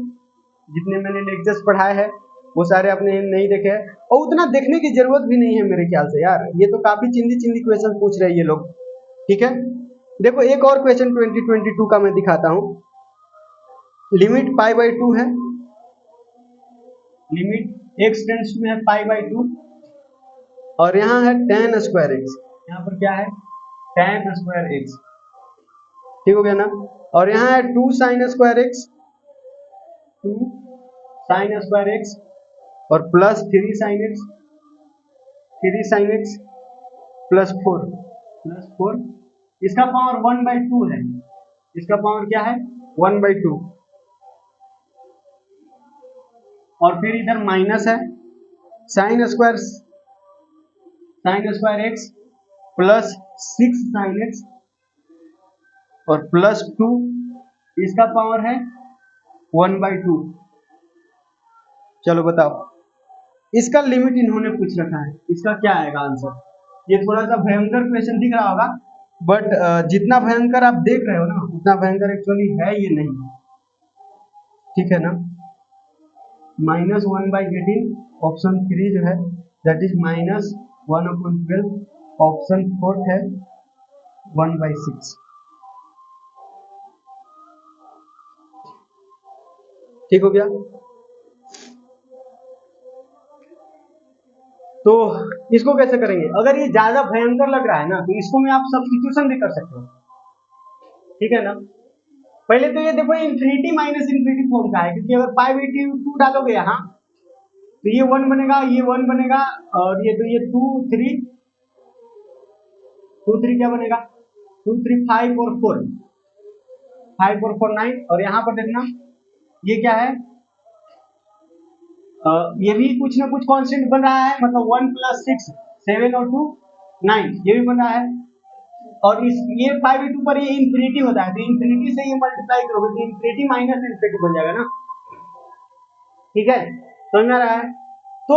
जितने मैंने लेक्चर्स पढ़ाए हैं वो सारे आपने नहीं देखे हैं, और उतना देखने की जरूरत भी नहीं है मेरे ख्याल से यार, ये तो काफी चिंदी चिंदी क्वेश्चन पूछ रहे हैं ये लोग। ठीक है, देखो एक और क्वेश्चन 2022 का मैं दिखाता हूं, लिमिट π/2 है, लिमिट x टेंड्स टू है π/2 और यहाँ है tan स्क्वायर x, यहाँ पर क्या है tan स्क्वायर x, ठीक हो गया ना, और यहाँ है 2 sin square x, 2 sin square x और plus 3 sin x, 3 sin x plus 4 इसका पावर 1/2 है, इसका पावर क्या है 1/2 और फिर इधर माइनस है sin square x plus 6 sin x और प्लस 2 इसका पावर है 1/2। चलो बताओ, इसका लिमिट इन्होंने पूछ रखा है, इसका क्या आएगा आंसर। ये थोड़ा सा भयंकर क्वेश्चन दिख रहा होगा, बट जितना भयंकर आप देख रहे हो ना उतना भयंकर एक्चुअली है ये नहीं। ठीक है ना, -1/18 ऑप्शन 3 जो है दैट इज -1/12, ऑप्शन 4 है 1/6। ठीक हो गया, तो इसको कैसे करेंगे, अगर ये ज्यादा भयंकर लग रहा है ना तो इसको में आप सब्स्टिट्यूशन भी कर सकते हो। ठीक है ना, पहले तो ये देखो इंफिनिटी माइनस इंफिनिटी फॉर्म का है, क्योंकि अगर π/2 डालोगे यहाँ तो ये 1 बनेगा, ये 1 बनेगा और ये तो ये 2 3 2 3 क्या बनेगा 2 3 5 और 4 5 और 4 9 और यहाँ पर देखना ये क्या है, ये भी कुछ ना कुछ कांस्टेंट बन रहा है, मतलब 1 + 6 7 और 2 9 ये भी बन रहा है, और इस ये 5/2 पर ये इंफिनिटी होता है, तो इंफिनिटी से ये मल्टीप्लाई करोगे तो इंफिनिटी माइनस इंफिनिटी बन जाएगा ना। ठीक है, समझ में आ रहा है, तो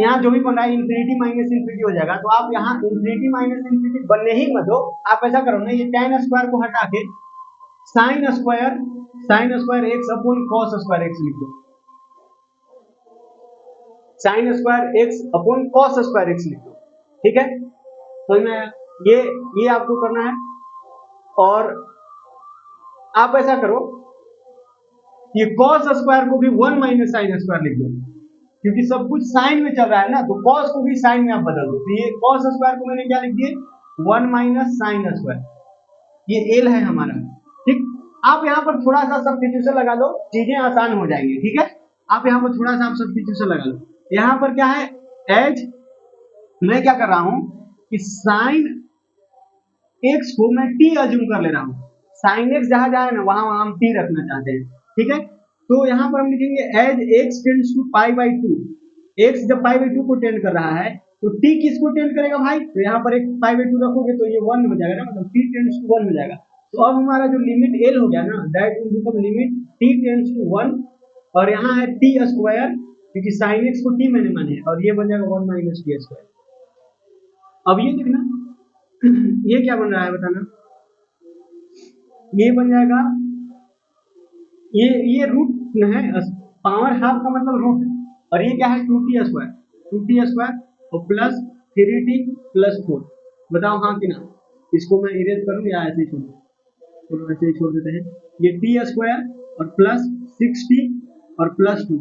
यहाँ जो भी बन रहा है इंफिनिटी माइनस इंफिनिटी हो जाएगा, तो आप यहाँ इंफिनिटी माइनस इंफिनिटी बनने ही मत दो, आप ऐसा करो ना, ये tan स्क्वायर को हटा के sin square x upon cos square x लिख दो, sin square x upon cos square x लिख दो। ठीक है, तो ये आपको करना है, और आप ऐसा करो ये cos स्क्वायर को भी 1 - sin स्क्वायर लिख दो, क्योंकि सब कुछ साइन में चल रहा है ना, तो cos को भी साइन में आप बदल दो, तो ये cos स्क्वायर को मैंने क्या लिख दिए 1 - sin स्क्वायर, ये l है हमारा। ठीक, आप यहाँ पर थोड़ा सा सब्स्टिट्यूशन लगा लो, चीजें आसान हो जाएंगी। ठीक है, आप यहाँ पर थोड़ा सा आप सब्स्टिट्यूशन लगा लो, यहाँ पर क्या है एज मैं क्या कर रहा हूं कि sin x को मैं t अज्यूम कर ले रहा हूं, साइन एक्स जहां जाए ना वहां वहां हम टी रखना चाहते हैं, ठीक है। तो यहाँ पर हम लिखेंगे as x tends to pi by two, x जब पाई बाई टू को टेंड कर रहा है तो टी किसको टेंड करेगा भाई, तो यहाँ पर एक पाई बाई टू रखोगे तो ये 1 हो जाएगा ना, मतलब टी टेंड्स टू 1 हो जाएगा। तो अब हमारा जो लिमिट एल हो गया ना, that will become limit t tends to 1, और यहाँ है टी स्क्वायर क्योंकि साइन एक्स को टी मैंने माने, और ये बन जाएगा 1 माइनस टी स्क्वायर। अब ये देखना ये क्या बन रहा है बताना, ये बन जाएगा ये रूट है, पावर हाफ का मतलब रूट, और ये क्या है 2t स्क्वायर और प्लस 3t प्लस 4। बताओ हाँ कि ना, इसको मैं इरेज करूं या ऐसे ही छोड़ूं, चलो ऐसे ही छोड़ देते हैं। ये टी स्क्वायर और प्लस 6t और प्लस 2,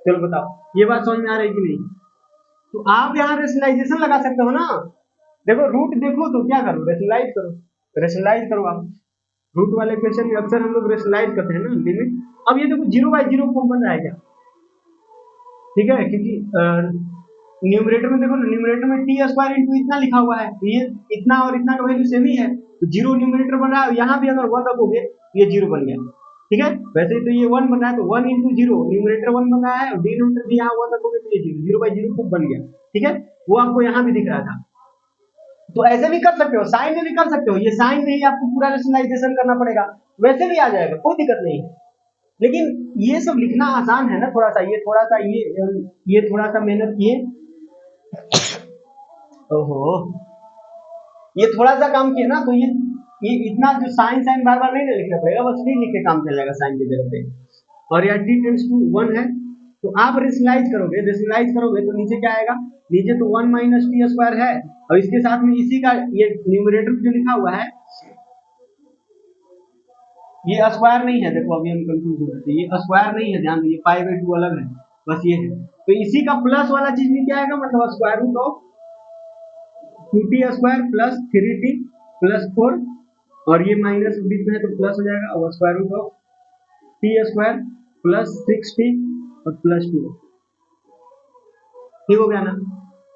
चलो बताओ ये बात समझ में आ रही कि नहीं। तो आप यहाँ रेशनलाइजेशन लगा सकते हो ना, देखो रूट देखो तो क्या करो, रेशनलाइज करो, रेशनलाइज करो आप। रूट वाले क्वेश्चन में अक्सर हम लोग रेशनलाइज करते हैं ना लिमिट। अब ये देखो 0/0 फॉर्म बन रहा है क्या, ठीक है, क्योंकि न्यूमरेटर में देखो ना, न्यूमरेटर में टी स्क्वायर इंटू इतना लिखा हुआ है, तो ये इतना और इतना का वैल्यू सेम ही है, तो 0 न्यूमरेटर बन रहा है, यहाँ भी अगर 1 रखोगे ये 0 बन गया, ठीक है। वैसे ही तो ये 1 बन रहा है, तो 1 इंटू 0 न्यूमरेटर 1 बन रहा है, और डिनोमिनेटर भी यहाँ 1 रखोगे तो ये 0/0 खुद बन गया, ठीक है। वो आपको यहाँ भी दिख रहा था। तो ऐसे भी कर सकते हो, साइन में भी कर सकते हो, ये साइन में ही आपको पूरा रेशनलाइजेशन करना पड़ेगा, वैसे भी आ जाएगा, कोई दिक्कत नहीं है। लेकिन ये सब लिखना आसान है ना, थोड़ा सा ये थोड़ा सा मेहनत किए, ओहो ये थोड़ा सा काम किए ना, तो ये इतना जो साइन बार बार नहीं लिखना पड़ेगा, बस टी लिख के काम चल जाएगा साइन की जगह पे। और यार टी टेंड्स टू 1 है, तो आप रेशनलाइज करोगे तो नीचे क्या आएगा, नीचे तो 1 माइनस टी स्क्वायर है, और इसके साथ में इसी का ये न्यूमरेटर जो लिखा हुआ है ये स्क्वायर नहीं है, देखो अभी हम कंफ्यूज हो रहे थे, ये स्क्वायर नहीं है, ध्यान दो ये पाई बाई 2 अलग है, बस ये है। तो इसी का प्लस वाला चीज नीचे आएगा, मतलब square root of 2t square plus 3t plus 4, और ये माइनस बीच में है तो प्लस हो जाएगा, और square root of t square plus 6t और प्लस 2, ठीक हो गया ना।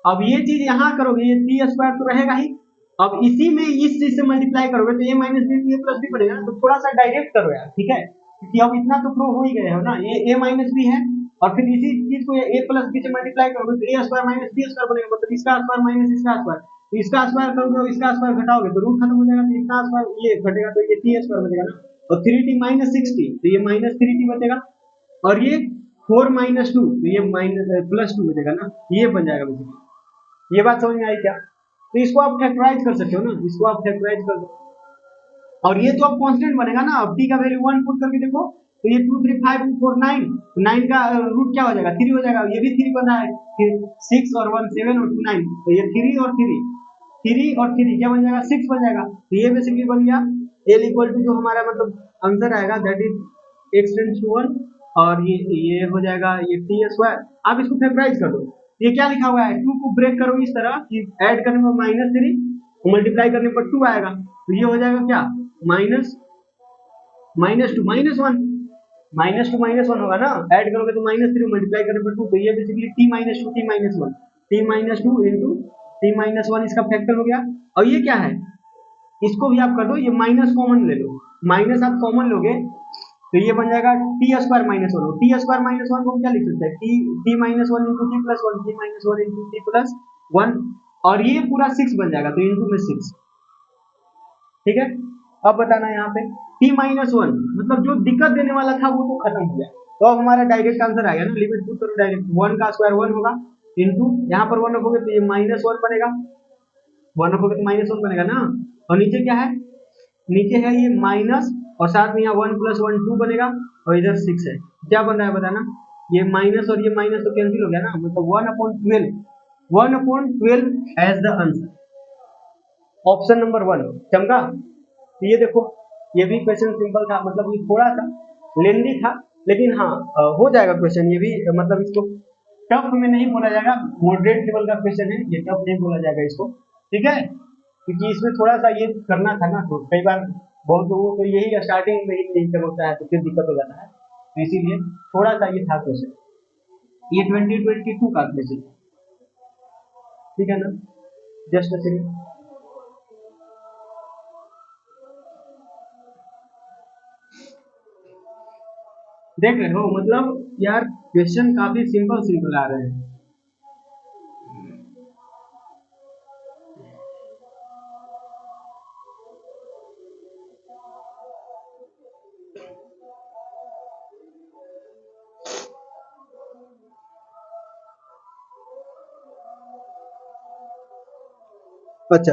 अब ये चीज यहाँ करोगे, ये टी स्क्वायर तो रहेगा ही, अब इसी में इस चीज से मल्टीप्लाई करोगे तो a minus b plus b पड़ेगा ना, तो थोड़ा सा डायरेक्ट करो यार, ठीक है, क्योंकि अब इतना तो प्रूव हो ही गए हो ना, ये a माइनस बी है, और फिर इसी चीज को a प्लस बी से मल्टीप्लाई करोगे तो a square minus b square बनेगा, मतलब इसका स्क्वायर माइनस इसका स्क्वायर, तो इसका स्क्वायर करोगे और इसका स्क्वायर घटाओगे तो रूट खत्म हो जाएगा, तो इसका स्क्वायर ये घटेगा तो ये टी स्क्वायर बचेगा ना, और 3t माइनस 6t तो ये माइनस 3t बचेगा, और ये 4 माइनस 2 तो ये माइनस प्लस 2 बचेगा ना, ये बन जाएगा बेसिकली। ये बात समझ में आई क्या, तो इसको आप फैक्टराइज कर सकते हो ना, इसको आप फैक्टराइज कर दो, और ये तो अब कांस्टेंट बनेगा ना, अब t का वैल्यू 1 पुट करके देखो, तो ये 2 3 5 2 4 9, 9 का रूट क्या हो जाएगा 3 हो जाएगा, ये भी 3 बना है, फिर 6 और 1 7 और 2 9, तो ये 3 और 3 क्या बन जाएगा 6 बन जाएगा, तो ये बेसिकली बन गया l इक्वल टू जो हमारा मतलब आंसर आएगा that is x tends to 1, और ये हो जाएगा ये t स्क्वायर। आप इसको फैक्टराइज कर दो, ये क्या लिखा हुआ है 2 को ब्रेक करो इस तरह कि ऐड करने पर -3 मल्टीप्लाई करने पर 2 आएगा, तो ये हो जाएगा क्या माइनस -2 -1 होगा ना, ऐड करोगे तो -3 मल्टीप्लाई करने पर 2, तो ये बेसिकली t -2 इंटू t-1 इसका फैक्टर हो गया। और ये क्या है, इसको भी आप कर दो, ये माइनस कॉमन ले लो, माइनस आप कॉमन लोगे तो ये बन जाएगा T square minus 1, T square minus 1 को हम क्या लिख सकते हैं, T minus 1 into T plus 1, T minus 1 into T plus 1, और ये पूरा 6 बन जाएगा, तो इंटू में 6, ठीक है। अब बताना यहाँ पे टी माइनस 1 मतलब जो दिक्कत देने वाला था वो तो खत्म हो गया, तो अब हमारा डायरेक्ट आंसर आ गया ना, लिमिट पुट करो डायरेक्ट, 1 का स्क्वायर 1 होगा इंटू यहाँ पर 1 रखोगे तो ये -1 बनेगा, 1 रखोगे तो -1 बनेगा ना, और नीचे क्या है, नीचे है ये माइनस, और साथ में यहाँ 1 + 1 2 बनेगा, और इधर 6 है, क्या बन रहा है बताना, ये माइनस और ये माइनस तो कैंसिल हो गया ना, मतलब 1/12 as the answer, option number 1 चमका। तो ये देखो ये भी क्वेश्चन सिंपल था, मतलब ये थोड़ा सा लेंदी था, लेकिन हाँ हो जाएगा क्वेश्चन, ये भी मतलब इसको टफ में नहीं बोला जाएगा, मॉडरेट लेवल का क्वेश्चन है, ये टफ नहीं बोला जाएगा इसको, ठीक है, क्योंकि इसमें थोड़ा सा ये करना था ना, तो कई बार बहुत लोगों को यही स्टार्टिंग में ही नहीं चमकता है, तो फिर दिक्कत हो जाता है, तो इसीलिए थोड़ा सा ये था क्वेश्चन, ये 2022 का क्वेश्चन, ठीक है ना, जस्ट सेकंड। देख रहे हो, मतलब यार क्वेश्चन काफी सिंपल सिंपल आ रहे हैं। अच्छा,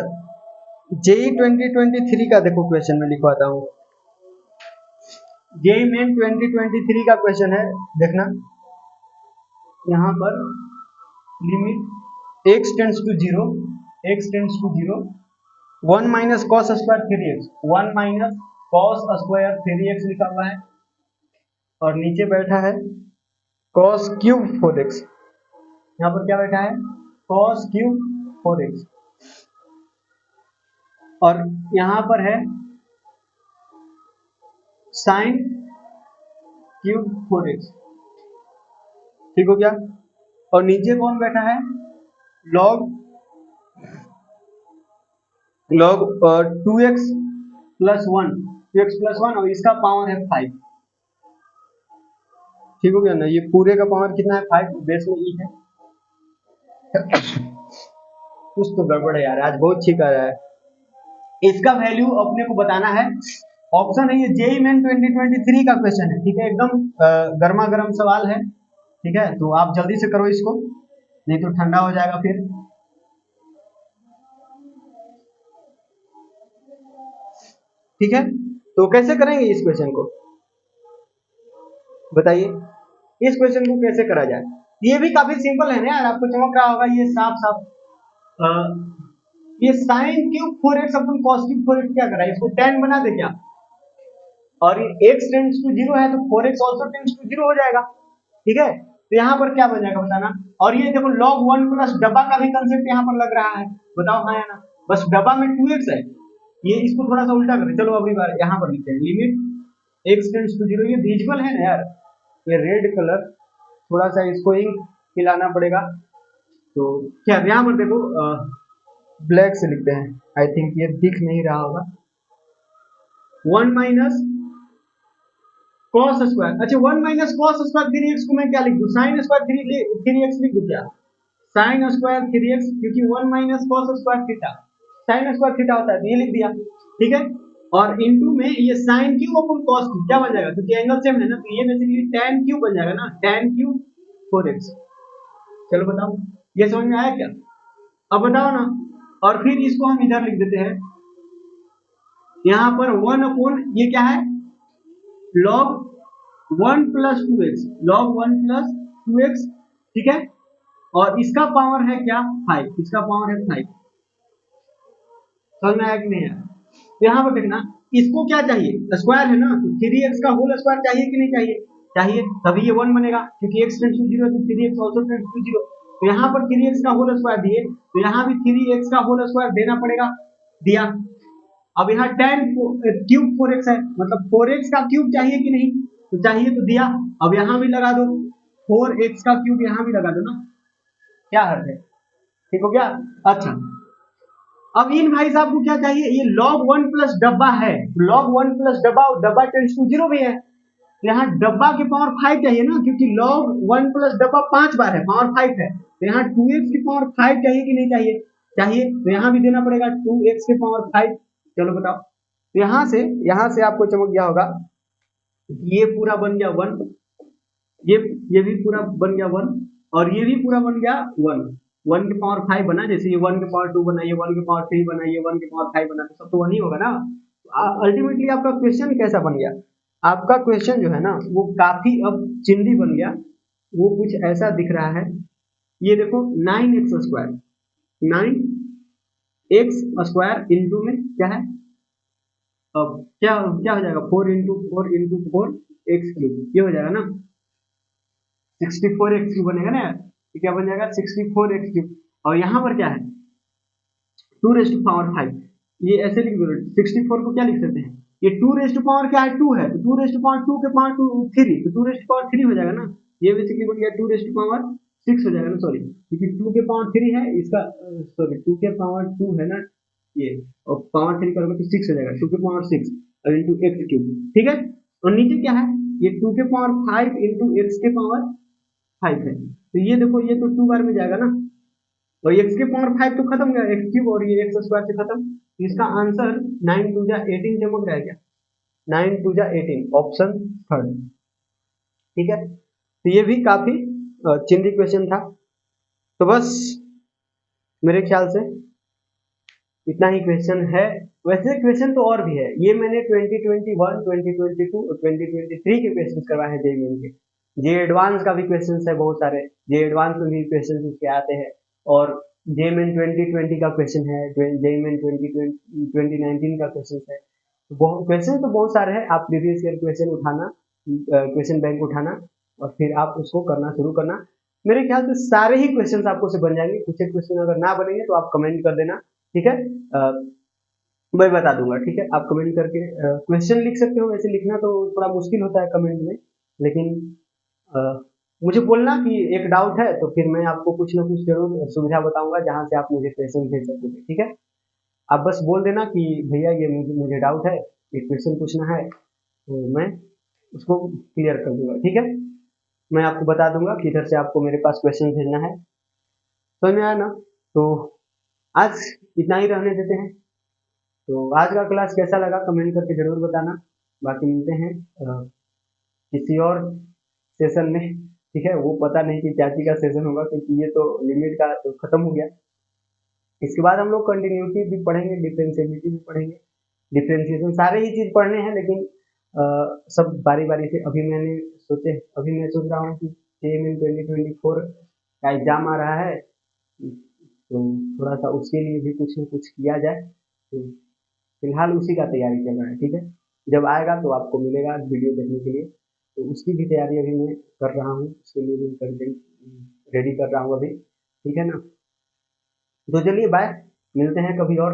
जेई 2023 का देखो क्वेश्चन में लिखवाता हूँ। जेई मेन 2023 का क्वेश्चन है, देखना यहाँ पर limit x tends to zero, x tends to zero, 1 minus cos square 3x, 1 minus cos square 3x लिखा हुआ है, और नीचे बैठा है कॉस क्यूब 4x। यहाँ पर क्या बैठा है, कॉस क्यूब 4x, और यहाँ पर है साइन क्यूब 4x। ठीक हो गया। और नीचे कौन बैठा है, log 2x plus 1, 2x plus 1, और इसका पावर है 5। ठीक हो गया ना, ये पूरे का पावर कितना है, 5, बेस में ई है। कुछ तो गड़बड़ है यार, आज बहुत ठीक आ रहा है। इसका वैल्यू अपने को बताना है। ऑप्शन है ये जेई मेन 2023 का क्वेश्चन है, ठीक है, एकदम गर्मा गर्म सवाल है, ठीक है, तो आप जल्दी से करो इसको, नहीं तो ठंडा हो जाएगा फिर। ठीक है, तो कैसे करेंगे इस क्वेश्चन को, बताइए इस क्वेश्चन को कैसे करा जाए। ये भी काफी सिंपल है ना यार, आपको चमक रहा होगा ये साफ साफ। ये साइन क्यूब 4x अपन कॉस क्यूब 4x क्या करा है, इसको tan बना दे क्या, और ये x टेंड्स टू 0 है तो 4x आल्सो टेंड्स टू 0 हो जाएगा। ठीक है, तो यहाँ पर क्या बन जाएगा बताना। और ये देखो log 1 प्लस डब्बा का भी कंसेप्ट यहाँ पर लग रहा है, बताओ हाँ या ना। बस डब्बा में 2x है, ये इसको थोड़ा सा उल्टा करें, चलो अगली बार यहाँ पर लिखते हैं लिमिट x टेंड्स टू 0। ये विजुअल है ना यार, ये रेड कलर थोड़ा सा इसको इंक मिलाना पड़ेगा, तो क्या यहाँ पर देखो ब्लैक से लिखते हैं, आई थिंक ये दिख नहीं रहा होगा। 1 माइनस कॉस स्क्वायर, अच्छा 1 माइनस कॉस स्क्वायर 3x को मैं क्या लिख दूं, साइन स्क्वायर 3x लिख दूं क्या, साइन स्क्वायर 3x, क्योंकि 1 minus cos square theta, sine square theta होता है, तो ये लिख दिया। ठीक है, और इनटू में ये साइन क्यूब अपन कॉस क्यूब क्या बन जाएगा, क्योंकि एंगल सेम है ना, तो ये बेसिकली tan क्यूब बन जाएगा ना, tan क्यूब 4x। चलो बताओ ये समझ में आया क्या, अब बताओ ना। और फिर इसको हम इधर लिख देते हैं, यहाँ पर 1 अपॉन ये क्या है, log 1 plus 2x, log 1 plus 2x। ठीक है, और इसका पावर है क्या 5, इसका पावर है 5। समझ में आया कि नहीं आया। यहाँ पर देखना इसको क्या चाहिए, स्क्वायर है ना, तो 3x का होल स्क्वायर चाहिए कि नहीं चाहिए, चाहिए, तभी ये 1 बनेगा, क्योंकि x टेंड्स टू 0 तो 3x आल्सो टेंड्स टू 0। तो यहाँ पर 3x का होल स्क्वायर दिए, तो यहाँ भी 3x का होल स्क्वायर देना पड़ेगा, दिया। अब यहाँ tan क्यूब 4x है, मतलब 4x का क्यूब चाहिए कि नहीं, तो चाहिए, तो दिया। अब यहाँ भी लगा दो 4x का क्यूब, यहाँ भी लगा दो ना, क्या हर्ज है। ठीक हो गया। अच्छा, अब इन भाई साहब को क्या चाहिए, ये log 1 प्लस डब्बा है, log 1 प्लस डब्बा, और डब्बा टेंड्स टू 0 भी है, तो यहाँ डब्बा के पावर 5 चाहिए ना, क्योंकि log 1 प्लस डब्बा 5 बार है, पावर 5 है, तो यहाँ 2x की पावर 5 चाहिए कि नहीं चाहिए, चाहिए, तो यहाँ भी देना पड़ेगा 2x के पावर 5। चलो बताओ, तो यहाँ से आपको चमक गया होगा, ये पूरा बन गया 1, ये भी पूरा बन गया 1, और ये भी पूरा बन गया 1, 1 के पावर 5 बना, जैसे ये 1 के पावर 2 बना, ये 1 के पावर 3 बना, ये 1 के पावर 5 बना, तो सब तो 1 ही होगा ना। अल्टीमेटली आपका क्वेश्चन कैसा बन गया, आपका क्वेश्चन जो है ना वो काफी अब चिंदी बन गया, वो कुछ ऐसा दिख रहा है। ये देखो 9x square, 9x square into में क्या है, अब क्या क्या हो जाएगा, 4 इंटू 4 इंटू 4 एक्स क्यूब, ये हो जाएगा ना 64x क्यूब बनेगा ना, ये क्या बन जाएगा 64x क्यूब। और यहाँ पर क्या है 2 रेज़ टू पावर 5, ये ऐसे लिख दो, 64 को क्या लिख सकते हैं, ये 2 रेज़ टू पावर क्या है 2 है, तो 2 रेज़ टू पावर 2 के पावर 2 3, तो 2 रेज़ टू पावर 3 हो जाएगा ना, ये बेसिकली बन गया 2 रेज़ टू पावर 6 हो जाएगा ना, सॉरी, क्योंकि 2 के पावर 3 है इसका, सॉरी 2 के पावर 2 है ना ये, और पावर 3 करोगे तो 6 हो जाएगा, 2 के पावर 6 और इंटू एक्स क्यूब। ठीक है, और नीचे क्या है ये 2 के पावर 5 इंटू एक्स के पावर 5 है, तो ये देखो ये तो 2 बार में जाएगा ना, और एक्स के पावर 5 तो खत्म गया एक्स क्यूब, और ये एक्स स्क्वायर से खत्म, इसका आंसर 9 2 जा 18 चमक रहा है क्या, 9 2 जा 18, ऑप्शन थर्ड। ठीक है, तो ये भी काफी चिंदी क्वेश्चन था। तो बस मेरे ख्याल से इतना ही क्वेश्चन है। वैसे क्वेश्चन तो और भी है, ये मैंने 2021, 2022 और 2023 के क्वेश्चन करवाए हैं जेईई के। जे एडवांस का भी क्वेश्चन है बहुत सारे, जे एडवांस में भी क्वेश्चन उसके आते हैं, और जेईई 2020 का क्वेश्चन है, जेईई 2019 का क्वेश्चन है। क्वेश्चन तो बहुत सारे हैं, आप प्रीवियस ईयर क्वेश्चन उठाना, क्वेश्चन बैंक उठाना, और फिर आप उसको करना शुरू करना। मेरे ख्याल से सारे ही क्वेश्चन आपको से बन जाएंगे, कुछ एक क्वेश्चन अगर ना बनेंगे तो आप कमेंट कर देना, ठीक है, मैं बता दूंगा। ठीक है, आप कमेंट करके क्वेश्चन लिख सकते हो, वैसे लिखना तो थोड़ा मुश्किल होता है कमेंट में, लेकिन अ, मुझे बोलना कि एक डाउट है, तो फिर मैं आपको कुछ ना कुछ जरूर सुविधा बताऊंगा जहां से आप मुझे क्वेश्चन भेज सकोगे। ठीक है, आप बस बोल देना कि भैया ये मुझे डाउट है, ये क्वेश्चन पूछना है, तो मैं उसको क्लियर कर दूंगा। ठीक है, मैं आपको बता दूंगा कि इधर से आपको मेरे पास क्वेश्चन भेजना है। समझ में आया ना? तो आज इतना ही रहने देते हैं। तो आज का क्लास कैसा लगा कमेंट करके जरूर बताना। बाकी मिलते हैं किसी और सेशन में। ठीक है, वो पता नहीं कि क्या चीज का सेशन होगा, क्योंकि ये तो लिमिट का तो खत्म हो गया। इसके बाद हम लोग कंटिन्यूटी भी पढ़ेंगे, डिफरेंशियबिलिटी भी पढ़ेंगे, डिफरेंशिएशन, सारे ही चीज पढ़ने हैं, लेकिन सब बारी बारी से। अभी मैं सोच रहा हूँ कि जेईई 2024 का एग्जाम आ रहा है, तो थोड़ा सा उसके लिए भी कुछ न कुछ किया जाए। तो फिलहाल उसी का तैयारी चल रहा है। ठीक है, जब आएगा तो आपको मिलेगा वीडियो देखने के लिए, तो उसकी भी तैयारी अभी मैं कर रहा हूँ, उसके लिए भी कंटेंट रेडी कर रहा हूँ अभी। ठीक है ना? तो चलिए बाय, मिलते हैं कभी और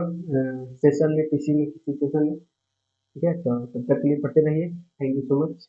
सेशन में, किसी सेशन में। ठीक है, तो तब तक के लिए पढ़ते रहिए। Thank you so much.